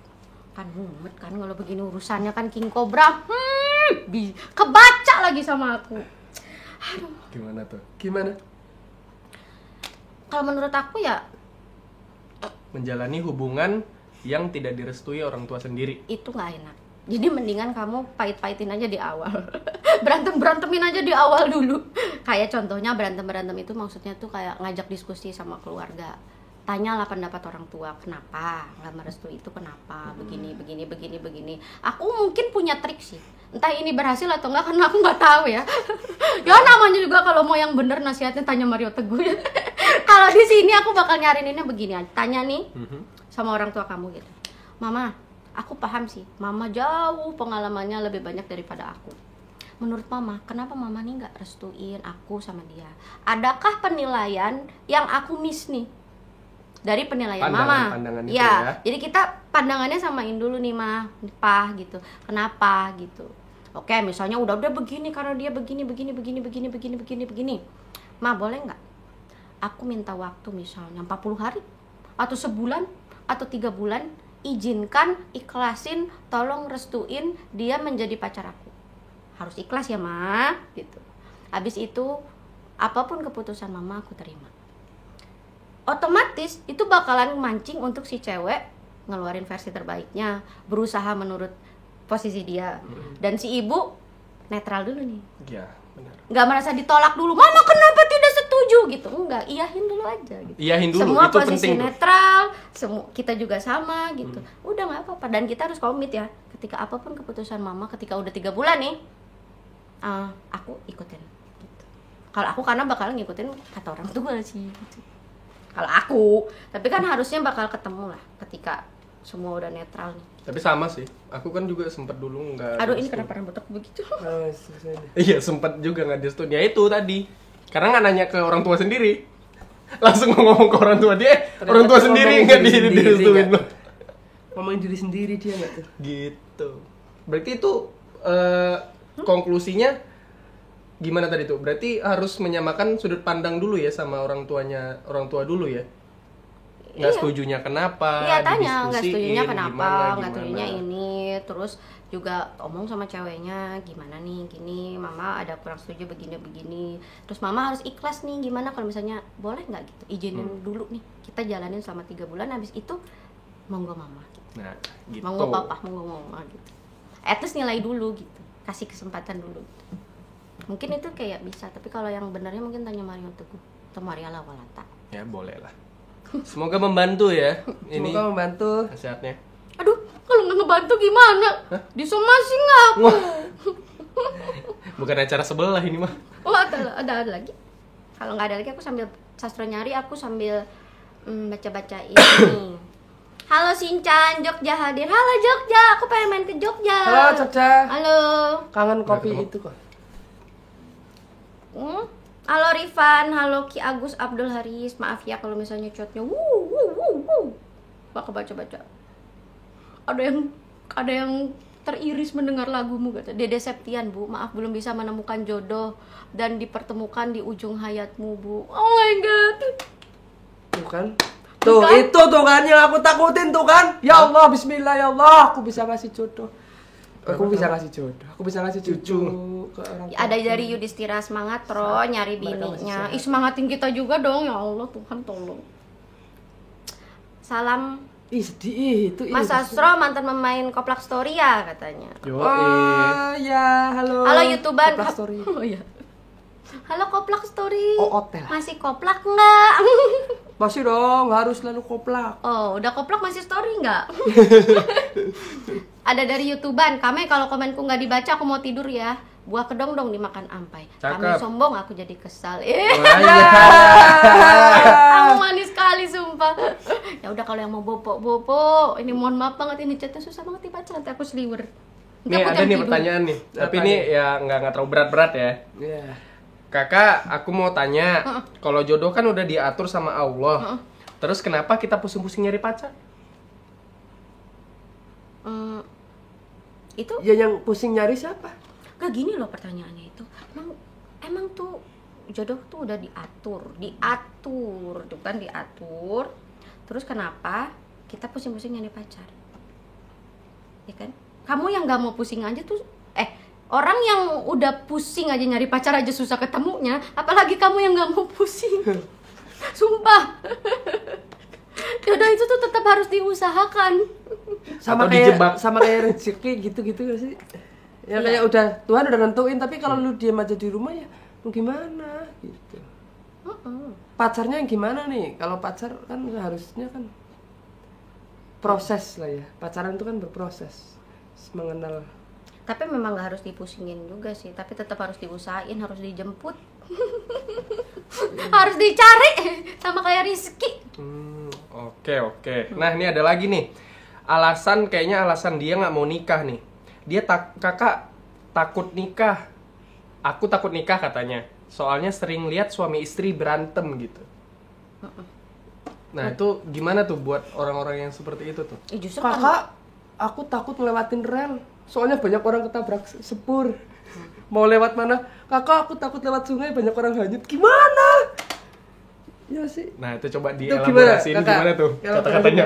kan mumet kan kalau begini urusannya kan King Cobra. Kebaca lagi sama aku. Aduh. Gimana tuh? Gimana? Kalau menurut aku ya Menjalani hubungan yang tidak direstui orang tua sendiri itu nggak enak. Jadi mendingan kamu pahit-pahitin aja di awal. Berantemin aja di awal dulu. Kayak contohnya berantem itu maksudnya tuh kayak ngajak diskusi sama keluarga. Tanyalah pendapat orang tua, kenapa nggak merestui itu, kenapa begini. Aku mungkin punya trik sih, entah ini berhasil atau enggak karena aku nggak tahu ya. Ya namanya juga kalau mau yang bener nasihatnya tanya Mario Teguh. Kalau di sini aku bakal nyarininnya begini, tanya nih sama orang tua kamu gitu, Mama, aku paham sih, Mama jauh pengalamannya lebih banyak daripada aku. Menurut Mama, kenapa Mama nih nggak restuin aku sama dia? Adakah penilaian yang aku miss nih dari penilaian Mama? Pandangan ya, jadi kita pandangannya samain dulu nih Pa gitu. Kenapa gitu? Oke, misalnya udah begini karena dia begini. Ma, boleh nggak aku minta waktu misalnya 40 hari atau sebulan atau 3 bulan, izinkan, ikhlasin, tolong restuin dia menjadi pacar aku. Harus ikhlas ya Ma gitu. Habis itu apapun keputusan Mama aku terima. Otomatis itu bakalan mancing untuk si cewek ngeluarin versi terbaiknya, berusaha menurut posisi dia. Dan si ibu netral dulu nih. Iya, benar. Nggak merasa ditolak dulu. Mama kenapa tidak setuju? setuju gitu. Enggak, iyahin dulu aja gitu. Iyahin dulu, Semua itu posisi penting tuh. netral, kita juga sama gitu. Udah nggak apa-apa, dan kita harus komit ya. Ketika apapun keputusan mama, ketika udah 3 bulan nih, aku ikutin gitu. Kalau aku karena bakal ngikutin kata orang tua sih gitu. Kalau aku, tapi kan harusnya bakal ketemu lah ketika semua udah netral nih. Tapi sama sih, aku kan juga sempet dulu nggak. Aduh, ini kenapa rambut aku begitu? Iya, sempet juga nggak direstui. Ya itu tadi, karena nggak nanya ke orang tua sendiri, langsung ngomong ke orang tua dia, orang tua sendiri nggak direstuin loh. Ngomongin diri sendiri dia nggak tuh? Gitu. Berarti itu konklusinya gimana tadi tuh? Berarti harus menyamakan sudut pandang dulu ya sama orang tua dulu ya. Nggak setujunya kenapa? Iya, tanya nggak didiskusiin, setujunya kenapa, nggak gimana. setujunya ini, terus juga omong sama ceweknya gimana nih, gini, mama ada kurang setuju begini, terus mama harus ikhlas nih, gimana kalau misalnya boleh nggak gitu, izinin dulu nih, kita jalanin selama 3 bulan, habis itu monggo mama, Nah, gitu. monggo papa, monggo mama gitu, at least nilai dulu gitu, kasih kesempatan dulu gitu. Mungkin itu kayak bisa, tapi kalau yang benarnya mungkin tanya Mario Teguh atau Maria Lawalata. Ya boleh lah. Semoga membantu ya. Ini Semoga membantu. nasihatnya. Aduh, kalau nggak ngebantu gimana? Disomasi nggak aku? Bukan acara sebelah ini mah. Oh, ada lagi. Kalau nggak ada lagi, aku sambil sastra nyari, aku sambil baca-baca ini. Halo Sinchan, Jogja hadir. Halo Jogja, aku pengen main ke Jogja. Halo Caca. Halo. Kangen kopi ketemu. itu kok. Halo Rifan, halo Ki Agus Abdul Haris. Maaf ya kalau misalnya chatnya Gak kebaca-baca. Ada yang teriris mendengar lagumu kata. Dede Septian, Bu. Maaf belum bisa menemukan jodoh dan dipertemukan di ujung hayatmu, Bu. Oh my god. Tuh kan? Tuh, Bukan? itu tuh kan yang aku takutin tuh kan. Ya Allah, bismillah ya Allah, aku bisa ngasih jodoh. Aku bisa ngasih jodoh. Aku bisa ngasih cucu ke orang tua. Ada dari Yudhistira, semangat Tro, nyari Mereka masih bininya. sehat. Ih, semangatin kita juga dong, ya Allah, Tuhan tolong. Salam Ih, sedih itu. Mas Astro, mantan pemain Koplak Story ya katanya. Yo, Oh ya, halo. Halo YouTuber. Koplak Story. Oh iya. Halo Koplak Story. Oh, hotel. Masih koplak nggak? Masih dong, harus selalu koplak. Oh, udah koplak masih story nggak? Ada dari YouTuber. Kami kalau komenku nggak dibaca, aku mau tidur ya. Buah kedong dong dimakan ampai. Kami Cakep. sombong, aku jadi kesal. Kamu manis sekali sumpah. Ya udah, kalau yang mau bopo, ini mohon maaf banget, ini chatnya susah banget dibaca, nanti aku seliwer. Nanti Nih aku ada jam nih tidur. pertanyaan nih. Tapi Apa ini nih? ya nggak terlalu berat-berat ya. Iya. Kakak, aku mau tanya, kalau jodoh kan udah diatur sama Allah. Terus kenapa kita pusing-pusing nyari pacar? Itu Ya yang pusing nyari siapa? nggak gini loh pertanyaannya itu. Emang tuh jodoh tuh udah diatur tuh kan, diatur. Terus kenapa kita pusing-pusing nyari pacar? Ya kan? Kamu yang nggak mau pusing aja tuh, orang yang udah pusing aja nyari pacar aja susah ketemunya, apalagi kamu yang nggak mau pusing. Sumpah. Jodoh itu tuh tetap harus diusahakan. Sama Atau kayak dijebak. sama kayak rezeki gitu-gitu gak sih? Ya kayak udah Tuhan udah nentuin, tapi kalau lu diam aja di rumah ya lu gimana gitu. Pacarnya yang gimana nih? Kalau pacar kan harusnya kan proses lah ya. Pacaran itu kan berproses. Mengenal. Tapi memang nggak harus dipusingin juga sih, tapi tetap harus diusahain, harus dijemput. Harus dicari sama kayak Rizky. Oke. Nah, ini ada lagi nih. Kayaknya alasan dia nggak mau nikah nih. Dia kakak takut nikah. Aku takut nikah katanya. Soalnya sering lihat suami istri berantem gitu. Nah, itu gimana tuh buat orang-orang yang seperti itu tuh? Justru kan Kakak, aku takut ngelewatin rel. Soalnya banyak orang ketabrak sepur. Mau lewat mana? Kakak, aku takut lewat sungai, banyak orang hanyut. Gimana? Ya sih. Nah, itu coba Itu dielaborasiin Kakak? gimana tuh Kalau kata-katanya.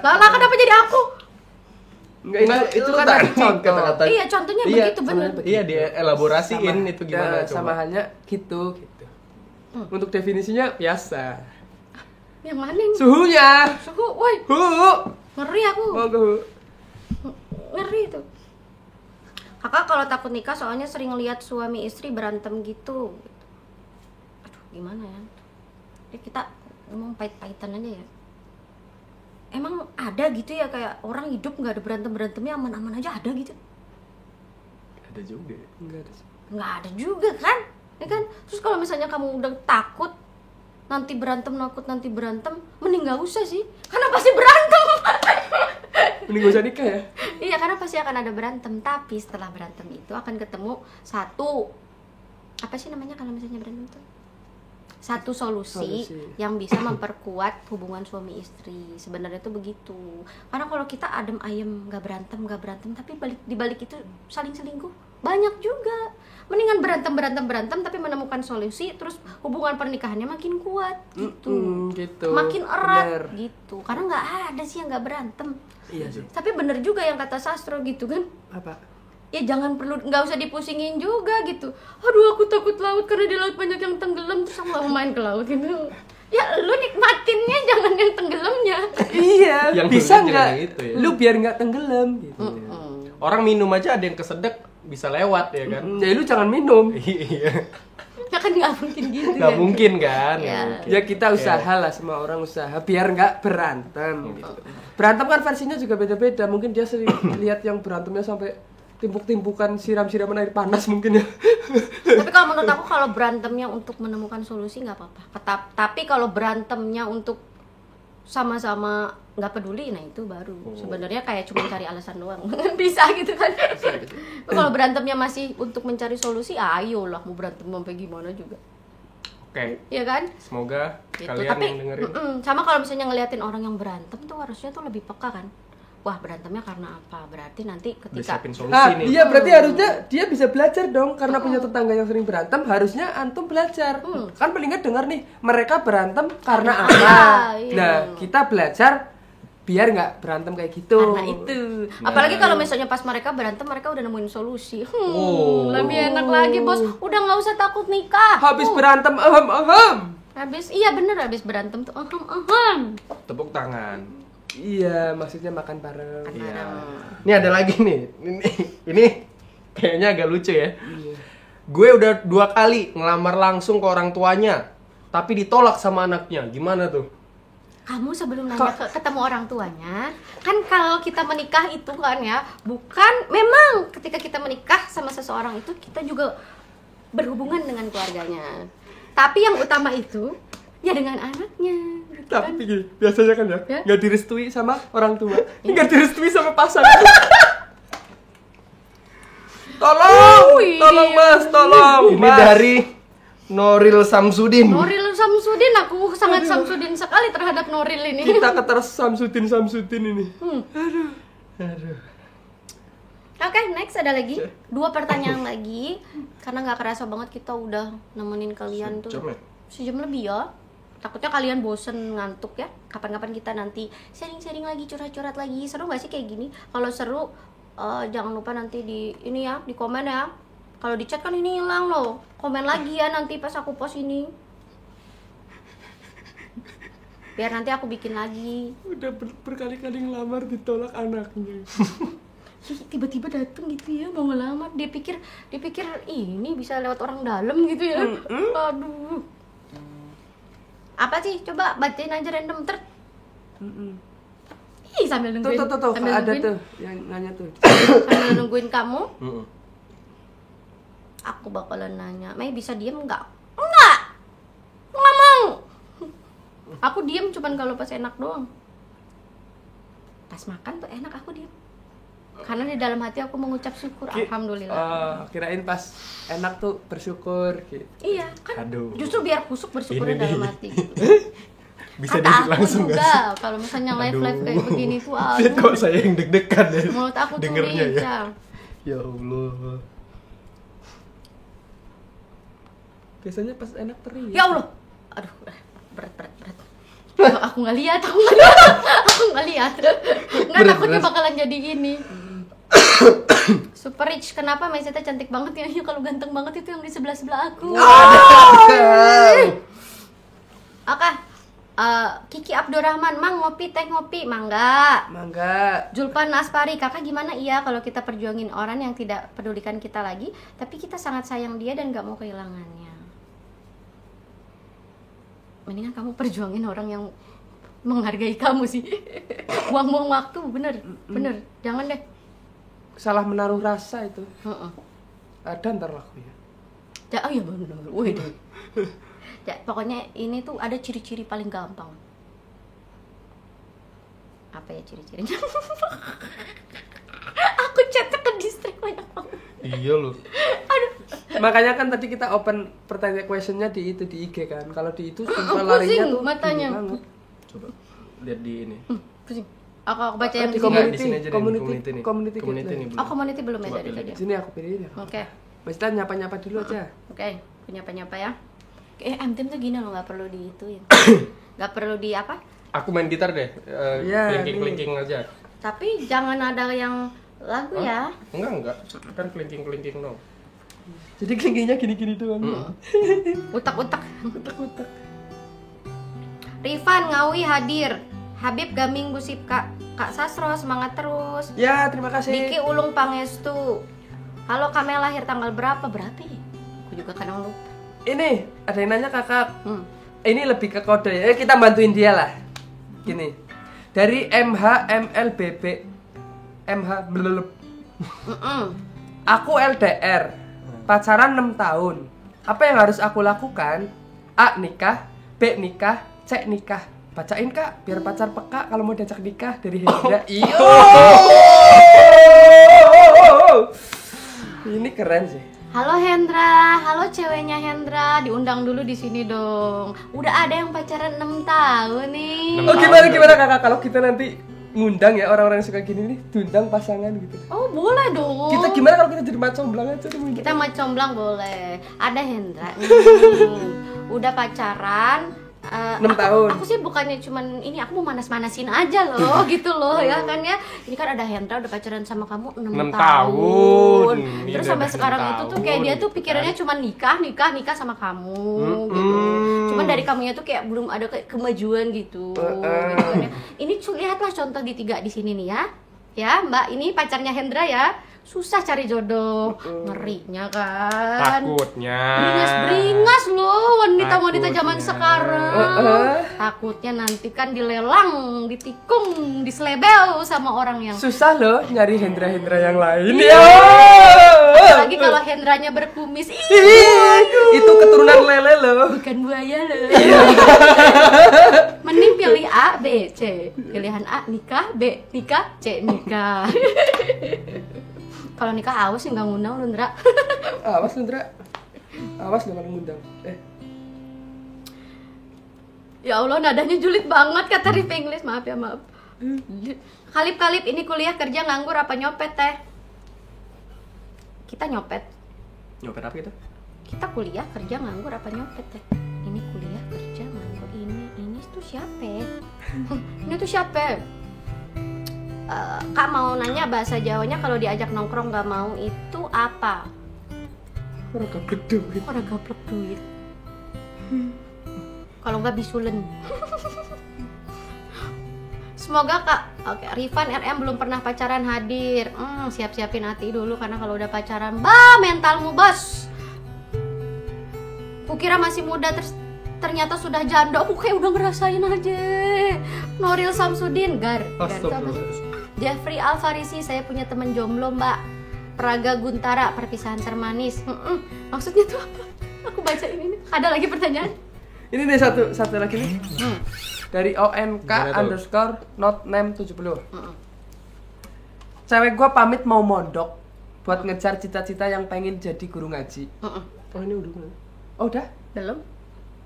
lah kenapa jadi aku? Enggak, itu kan tadi contoh. kata-kata. Iya, contohnya Iya, begitu benar. Iya, dielaborasiin itu gimana ya, coba. sama halnya gitu. Untuk definisinya biasa. Yang mana ini? Suhunya. Suhu, woi, ngeri aku. Ngeri itu. Kakak kalau takut nikah soalnya sering lihat suami istri berantem gitu. Aduh, gimana ya? kita ngomong pahit-pahitan aja ya. Emang ada gitu ya kayak orang hidup nggak ada berantem-berantemnya, aman-aman aja, ada gitu? Ada juga. Nggak ada juga kan? Ya kan? Terus kalau misalnya kamu udah takut nanti berantem, mending nggak usah sih, karena pasti berantem. Mending gak usah nikah ya. Iya, karena pasti akan ada berantem. Tapi setelah berantem itu akan ketemu satu, apa sih namanya kalau misalnya berantem tuh? Satu solusi yang bisa memperkuat hubungan suami istri. Sebenarnya tuh begitu. Karena kalau kita adem ayem nggak berantem, tapi di balik itu saling selingkuh banyak juga. Mendingan berantem tapi menemukan solusi, terus hubungan pernikahannya makin kuat gitu. Gitu. Makin erat Bener. gitu. Karena nggak ada sih yang nggak berantem. Iya sih. Tapi bener juga yang kata Sastro gitu kan. Apa? Ya nggak usah dipusingin juga gitu. Aduh, aku takut laut karena di laut banyak yang tenggelam, terus aku nggak mau main ke laut gitu. Ya lu nikmatinnya, jangan yang tenggelamnya. Iya, Yang bisa dulu nggak? jangan gitu ya. Lu biar nggak tenggelam gitu. Orang minum aja ada yang kesedek bisa lewat ya kan. Ya lu jangan minum. Iya. Ya kan nggak mungkin gitu. Nggak kan? mungkin kan? Iya. Nggak mungkin. Ya kita usaha lah, semua orang usaha biar nggak berantem gitu. Berantem kan versinya juga beda-beda. Mungkin dia sering lihat yang berantemnya sampai timpuk-timpukan, siram-siraman air panas mungkin ya. Tapi kalau menurut aku, kalau berantemnya untuk menemukan solusi nggak apa-apa. Tapi kalau berantemnya untuk sama-sama nggak peduli, nah itu baru sebenarnya kayak cuma cari alasan doang. Bisa gitu kan. Tapi kalau berantemnya masih untuk mencari solusi, ayolah, mau berantem sampai gimana juga. Oke. Iya kan? Semoga Gitu. kalian Tapi yang dengerin. sama kalau misalnya ngeliatin orang yang berantem tuh harusnya tuh lebih peka kan. Wah, berantemnya karena apa? Berarti nanti Udah ketika siapin solusi Nah, nih. iya berarti harusnya dia bisa belajar dong, karena punya tetangga yang sering berantem, harusnya antum belajar. Kan paling nggak dengar nih, mereka berantem karena apa? iya. Nah, kita belajar biar nggak berantem kayak gitu. karena itu. Apalagi kalau misalnya pas mereka berantem, mereka udah nemuin solusi. Lebih enak lagi, Bos. Udah nggak usah takut nikah. Habis berantem ahem. Iya bener, habis berantem tuh Tepuk tangan. Iya, maksudnya makan bareng. Iya. Ini ada lagi nih. Ini kayaknya agak lucu ya. Gue udah 2 kali ngelamar langsung ke orang tuanya, tapi ditolak sama anaknya. Gimana tuh? Kamu sebelum nanya ketemu orang tuanya, kan kalau kita menikah itu kan ya, bukan, memang ketika kita menikah sama seseorang itu kita juga berhubungan dengan keluarganya. Tapi yang utama itu ya dengan anaknya. Gitu kan? Tapi gini, biasanya kan ya, Ya? nggak direstui sama orang tua, nggak direstui sama pasangan. Tolong mas, tolong. Ini dari Noril Samsudin. Noril Samsudin, aku sangat Samsudin sekali terhadap Noril ini. Kita keteras Samsudin ini. Aduh. Oke, next ada lagi 2 pertanyaan lagi. Karena nggak kerasa banget kita udah nemenin kalian tuh sejam lebih ya. Takutnya kalian bosen ngantuk ya. Kapan-kapan kita nanti sharing-sharing lagi, curhat-curhat lagi. Seru gak sih kayak gini? Kalau seru, jangan lupa nanti di ini ya, di komen ya. Kalau di chat kan ini hilang loh. Komen lagi ya nanti pas aku post ini. Biar nanti aku bikin lagi. Udah berkali-kali ngelamar ditolak anaknya. Tiba-tiba dateng gitu ya, mau ngelamar. Dia pikir ini bisa lewat orang dalam gitu ya. Aduh. Apa sih? Coba bacain aja random Ih, sambil nungguin. Tuh, sambil ada nungguin. tuh yang nanya tuh. Sambil nungguin kamu, aku bakalan nanya, Mei bisa diem nggak? Nggak mau. Aku diem cuman kalau pas enak doang. Pas makan tuh enak aku diem. Karena di dalam hati aku mengucap syukur, alhamdulillah. Kirain pas enak tuh bersyukur gitu. Iya, kan Aduh. justru biar kusuk bersyukurnya Ini dalam nih. hati gitu. Bisa Kata diedit aku langsung juga, gak sih? kalau misalnya live-live kayak begini tuh, Kok saya yang deg-degan ya? mulut aku tuh dengernya ya. lincah. Ya Allah. Biasanya pas enak teriak. Ya Allah, aduh, berat. Aku nggak lihat. Nggak, takutnya bakalan jadi gini. Super Rich, kenapa Meseta cantik banget ya? Ya kalau ganteng banget itu yang di sebelah aku. Oke, Kiki Abdurrahman, Mang ngopi teh ngopi, mangga. Julpan Aspari, kakak gimana iya kalau kita perjuangin orang yang tidak pedulikan kita lagi, tapi kita sangat sayang dia dan nggak mau kehilangannya. mendingan kamu perjuangin orang yang menghargai kamu sih. Buang-buang waktu, bener. Jangan deh. Salah menaruh rasa itu. Heeh. Ada ntar laku ya. Ya, oh iya bener. Wih deh. Ya, pokoknya ini tuh ada ciri-ciri paling gampang. Apa ya ciri-cirinya? Aku chatnya ke distrik banyak banget. Iya loh. Makanya kan tadi kita open pertanyaan questionnya di itu di IG kan. Kalau di itu sumpah Pusing larinya tuh matanya. tinggi banget. Coba lihat di ini. Pusing. Aku baca yang Di di sini. Nggak, di sini aja deh, community nih. community Community nih. Oh, community belum ya Coba dari pilih. tadi. Di sini aku pilihin ya. Oke. Mas Tan nyapa-nyapa dulu aja. Oke, penyapa-nyapa ya. M-Team tuh gini loh, nggak perlu diituin. Nggak perlu di apa? Aku main gitar deh. Iya, Kelingking aja. Tapi jangan ada yang lagu ya. Enggak. Kan kelingking dong. Jadi kelingkingnya gini-gini doang. Utak-utak. Utak-utak. Rifan Ngawi hadir. Habib Gaming Gusip Kak Sasro semangat terus. Ya, terima kasih. Diki Ulung Pangestu. Halo, Kamel lahir tanggal berapa? Berapa ya? Aku juga kadang lupa. Ini ada yang nanya kakak. Ini lebih ke kode ya. Kita bantuin dia lah. Gini. Dari MHMLBB MH blelep. Aku LDR. Pacaran 6 tahun. Apa yang harus aku lakukan? A. Nikah. B. Nikah. C. Nikah. Bacain kak, biar pacar peka kalau mau diajak nikah dari Hendra. Iyo. Ini keren sih. Halo Hendra, halo ceweknya Hendra, diundang dulu di sini dong. Udah ada yang pacaran 6 tahun nih. Oh gimana kakak kalau kita nanti ngundang ya orang-orang yang suka gini nih, diundang pasangan gitu. Oh boleh dong. Kita gimana kalau kita jadi macomblang aja nih? Kita mau comblang boleh. Ada Hendra nih. Udah pacaran 6 tahun. Aku sih bukannya cuman ini, aku mau manas-manasin aja loh gitu loh ya kan ya. Ini kan ada Hendra udah pacaran sama kamu 6 tahun. Ini Terus udah sampai 6 sekarang itu tuh kayak dia tuh tahun, pikirannya cuman nikah sama kamu gitu. Cuman dari kamunya tuh kayak belum ada kayak kemajuan gitu. Gitu kan ya. Ini lihatlah contoh di 3 di sini nih ya. Ya, Mbak, ini pacarnya Hendra ya. Susah cari jodoh, ngerinya kan. Takutnya. Beringas loh wanita-wanita zaman Takutnya. sekarang. Takutnya nanti kan dilelang, ditikung, diselebel sama orang yang Susah loh nyari Hendra-Hendra yang lain. Iya. Ya. Apalagi kalau Hendranya berkumis. Itu keturunan lele loh. Bukan buaya loh. Mending pilih A, B, C. Pilihan A nikah, B nikah, C nikah. Kalau nikah awas sih nggak ngundang lu, Ndra. Awas Hendra. Awas dengan ngundang. Ya Allah, nadanya julid banget kata Rif English. Maaf ya, maaf. Kalip-kalip, ini kuliah kerja nganggur apa nyopet teh? Kita nyopet. Nyopet apa itu? Kita kuliah kerja nganggur apa nyopet teh? Ini kuliah kerja nganggur. Ini tuh siapa? Ini tuh siapa? Kak mau nanya bahasa Jawanya kalau diajak nongkrong nggak mau itu apa? Orang gablek duit. Orang gablek duit. Kalau nggak bisulen. Semoga Kak, oke, Rifan RM belum pernah pacaran hadir. Siap-siapin hati dulu karena kalau udah pacaran, mentalmu bos. Kukira masih muda ternyata sudah janda. Aku kayak udah ngerasain aja. Noril Samsudin, Gar itu apa sih? Jeffrey Alfarisi, saya punya temen jomblo Mbak. Praga Guntara, perpisahan sermanis. Maksudnya tuh apa? Aku baca ini nih. Ada lagi pertanyaan? Ini nih satu lagi nih. Dari ONK_not_name70. Cewek gua pamit mau mondok buat ngejar cita-cita yang pengen jadi guru ngaji. Oh ini udah. Oh udah? Belum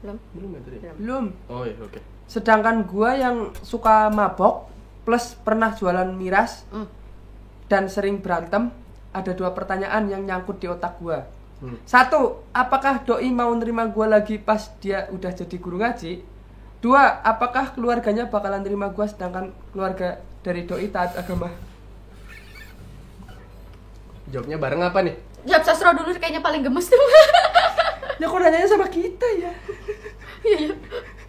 Belum ya tadi? Belum. Oh iya oke. Sedangkan gua yang suka mabok plus pernah jualan miras dan sering berantem, ada 2 pertanyaan yang nyangkut di otak gua. 1, apakah doi mau nerima gua lagi pas dia udah jadi guru ngaji? 2, apakah keluarganya bakalan nerima gua sedangkan keluarga dari doi taat agama? Jawabnya bareng apa nih? Jawab Sasro dulu, kayaknya paling gemes tuh. Ya kok nanyanya sama kita ya? Iya.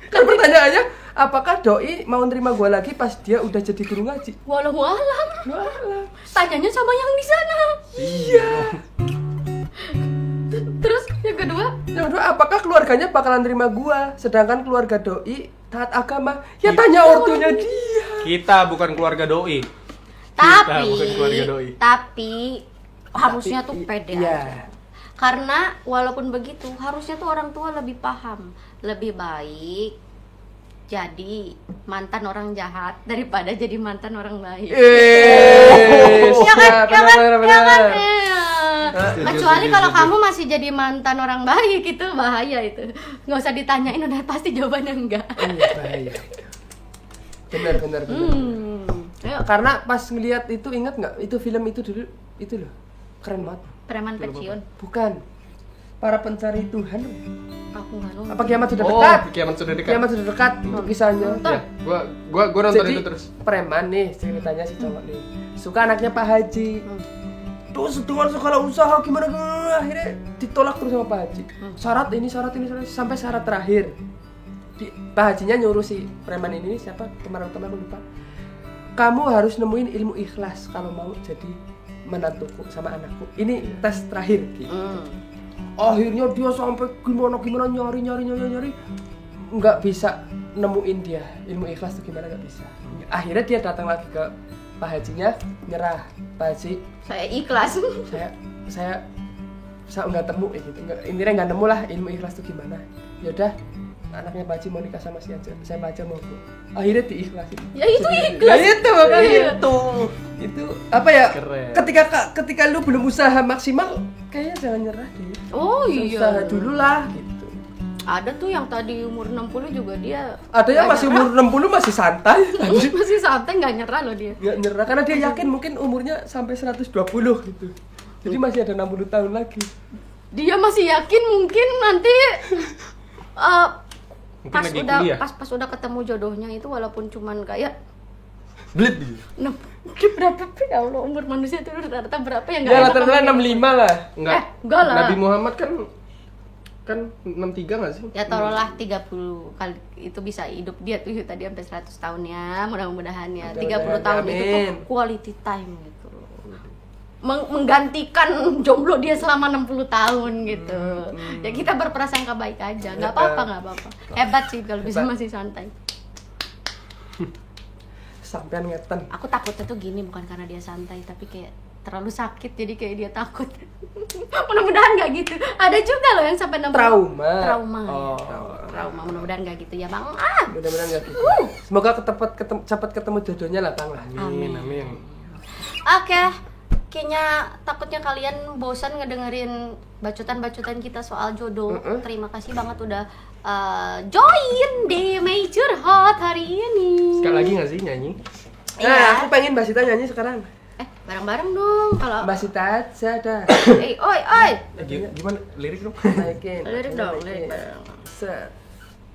Kan pertanyaannya, apakah doi mau nerima gua lagi pas dia udah jadi guru ngaji? Wallahualam. Walah. Tanyanya sama yang di sana. Iya. Terus yang kedua, Yang kedua, apakah keluarganya bakalan terima gua? Sedangkan keluarga doi taat agama. Ya tanya ortunya dia. Kita bukan keluarga doi. bukan keluarga doi. Tapi harusnya tuh pede Iya. aja. Karena walaupun begitu, harusnya tuh orang tua lebih paham, lebih baik jadi mantan orang jahat daripada jadi mantan orang baik. Ya kan? Iya. Kecuali kalau kamu masih jadi mantan orang baik, itu bahaya itu. Nggak usah ditanyain, udah pasti jawabannya enggak. Bahaya. Benar. Ayo, Karena pas ngelihat itu, ingat nggak itu film itu dulu, itu loh keren banget. preman pensiun. Bukan, para pencari Tuhan. Aku nggak nonton. Apa kiamat sudah dekat? Kiamat sudah dekat. Kiamat sudah dekat itu kisahnya. Ya, gua nonton Jadi itu terus. preman nih ceritanya si cowok nih, suka anaknya Pak Haji. Terus dengan segala usaha gimana akhirnya ditolak terus sama Pak Haji. Syarat ini sampai syarat terakhir. Pak Hajinya nyuruh si preman ini siapa teman aku lupa. Kamu harus nemuin ilmu ikhlas kalau mau jadi menantuku sama anakku. Ini tes terakhir. Gitu. Akhirnya dia sampai gimana nyari nggak bisa nemuin dia ilmu ikhlas tuh gimana, nggak bisa. Akhirnya dia datang lagi ke Pak Hajinya, nyerah. Pak Haji, Saya ikhlas. saya nggak temu gitu, intinya nggak nemu lah ilmu ikhlas tuh gimana. Yaudah, anaknya Pak Haji mau nikah sama si aja, saya baca mau bu. Akhirnya diikhlasin. Ya itu ikhlas. Ya itu makanya itu apa ya? Keren. Ketika lu belum usaha maksimal, kayaknya jangan nyerah deh. Oh Usaha iya. dulu lah gitu. Ada tuh yang tadi umur 60 juga dia. Ada yang nggak masih nyerah. umur 60 masih santai. Masih santai, nggak nyerah loh dia. Nggak nyerah karena dia yakin mungkin umurnya sampai 120 gitu. Jadi masih ada 60 tahun lagi. Dia masih yakin mungkin nanti Mungkin pas lagi udah kuliah. pas udah ketemu jodohnya itu walaupun cuman kayak Blit gitu. berapa ya Allah, umur manusia itu rata-rata berapa ya, nggak Ya enak rata-rata ngomongin 65 lah. enggak lah. Nabi Muhammad kan 63 nggak sih? Ya taruhlah 30 kali itu bisa hidup dia tuh tadi sampai 100 tahun ya, mudah-mudahan ya. 30 tahun itu tuh Amin. quality time gitu loh. Menggantikan jomblo dia selama 60 tahun gitu. Ya kita berprasangka baik aja, nggak apa-apa. Hebat sih kalau bisa Hebat. masih santai. Sampean ngeten. Aku takutnya tuh gini, bukan karena dia santai, tapi kayak terlalu sakit jadi kayak dia takut. Mudah-mudahan nggak gitu. Ada juga loh yang sampai 60 Trauma. ya. Trauma. Mudah-mudahan nggak gitu ya, Bang. Mudah-mudahan enggak gitu. Semoga cepat ketemu jodohnya lah, Kang lah. Amin. Oke, kayaknya takutnya kalian bosan ngedengerin bacotan-bacotan kita soal jodoh. Terima kasih banget udah join di Major Hot hari ini. Sekali lagi nggak sih nyanyi? Iya. Nah, aku pengen Mbak Sita nyanyi sekarang. Bareng-bareng dong kalau Mbak Sita aja dah. oi. Gimana lirik dong? Naikin. Lirik dong, Naikin. lirik dong.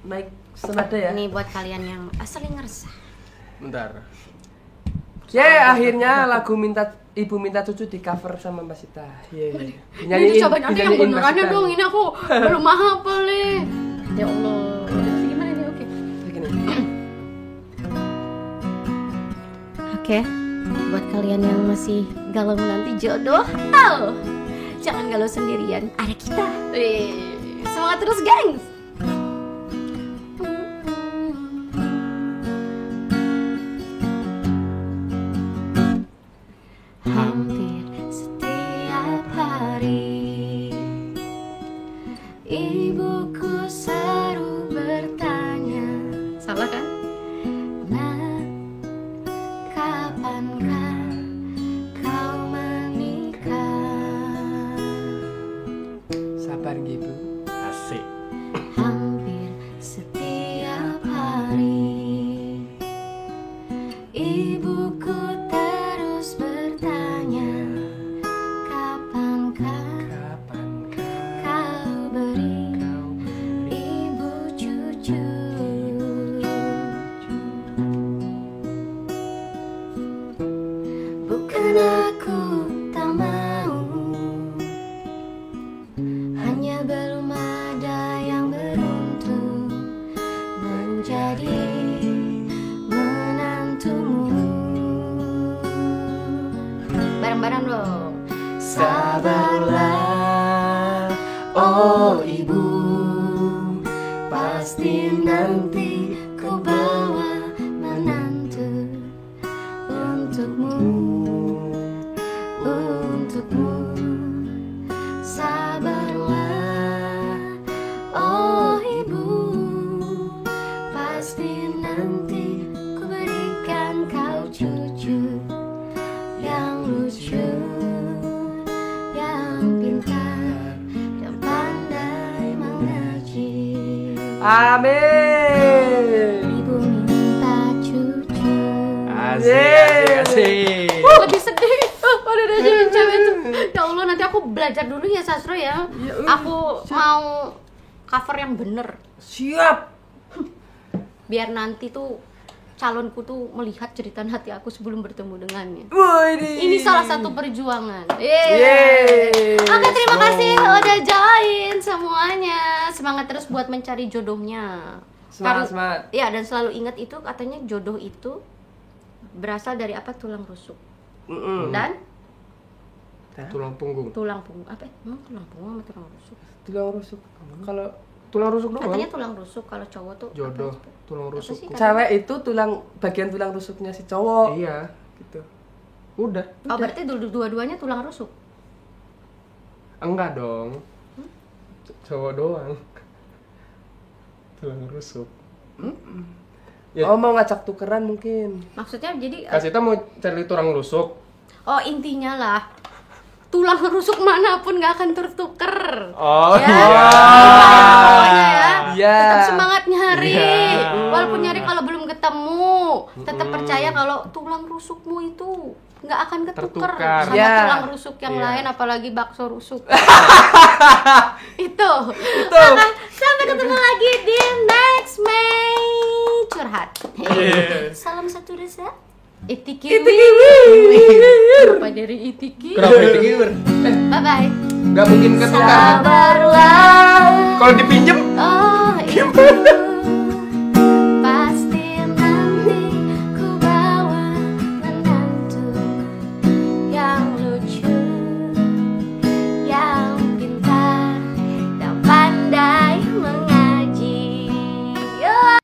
Naik senada ya. Ini buat kalian yang sering ngeresah. Bentar. Akhirnya lagu Ibu Minta Cucu di cover sama Mbak Sita. Ini coba nanti yang benerannya dong, ini aku belum hafal nih. Ya Allah. Gimana nih? Oke. Buat kalian yang masih galau menanti jodoh, jangan galau sendirian, ada kita. Semangat terus, gengs. Hampir setiap hari ibuku selalu bertanya, salah kan? Nak, kapankah kau menikah? Sabar gitu. Asik. Hampir setiap hari ibuku terus bertanya, kapankah kau beri ibu cucu? Bukan aku tak mau, hanya belum ada yang beruntung menjadi menantumu. Bareng-bareng dong. Sabarlah, oh ibu, pasti nanti ku bawa menantu untukmu, untukmu. Sabarlah, oh ibu, pasti nanti ku berikan kau cucu yang lucu, yang pintar, yang pandai mengaji. Amin. Ibu minta cucu. Asik. Lebih sedih. Udah jadi cewek tuh. Ya Allah, nanti aku belajar dulu ya sastro ya. Aku mau cover yang bener. Siap. Biar nanti tuh calonku tuh melihat jeritan hati aku sebelum bertemu dengannya. Ini Ini salah satu perjuangan. Yeay. Oke, terima kasih udah join semuanya. Semangat terus buat mencari jodohnya. Semangat. Iya, dan selalu ingat itu, katanya jodoh itu berasal dari apa? Tulang rusuk. Dan Tulang punggung. tulang punggung. Apa? Tulang punggung sama tulang rusuk. Tulang rusuk. Kalau Tulang rusuk doang. Katanya tulang rusuk, kalau cowok tuh Jodoh. apa? Tulang Apa rusuk. sih katanya? cewek itu bagian tulang rusuknya si cowok. Iya. Gitu. Udah. Oh, berarti dua-duanya tulang rusuk. Enggak dong. Cowok doang. Tulang rusuk. Ya. Oh, mau ngajak tukeran mungkin. Maksudnya jadi Kasita mau cari tulang rusuk. oh, intinya lah, tulang rusuk manapun gak akan tertuker. Oh Ya. iya. Pokoknya ya. Iya. Tetap semangat nyari. Iya. Walaupun nyari kalau belum ketemu, tetap percaya kalau tulang rusukmu itu nggak akan ketuker Tertukar. sama Iya. tulang rusuk yang Iya. lain, apalagi bakso rusuk. Itu. Maka, sampai ketemu lagi di next May curhat. Iya. Salam satu desa. Itiki. Kenapa dari Itiki? Kenapa dipikir? Bye bye. Gak mungkin ketukar. Sabarlah. Kalau dipinjem Oh, itu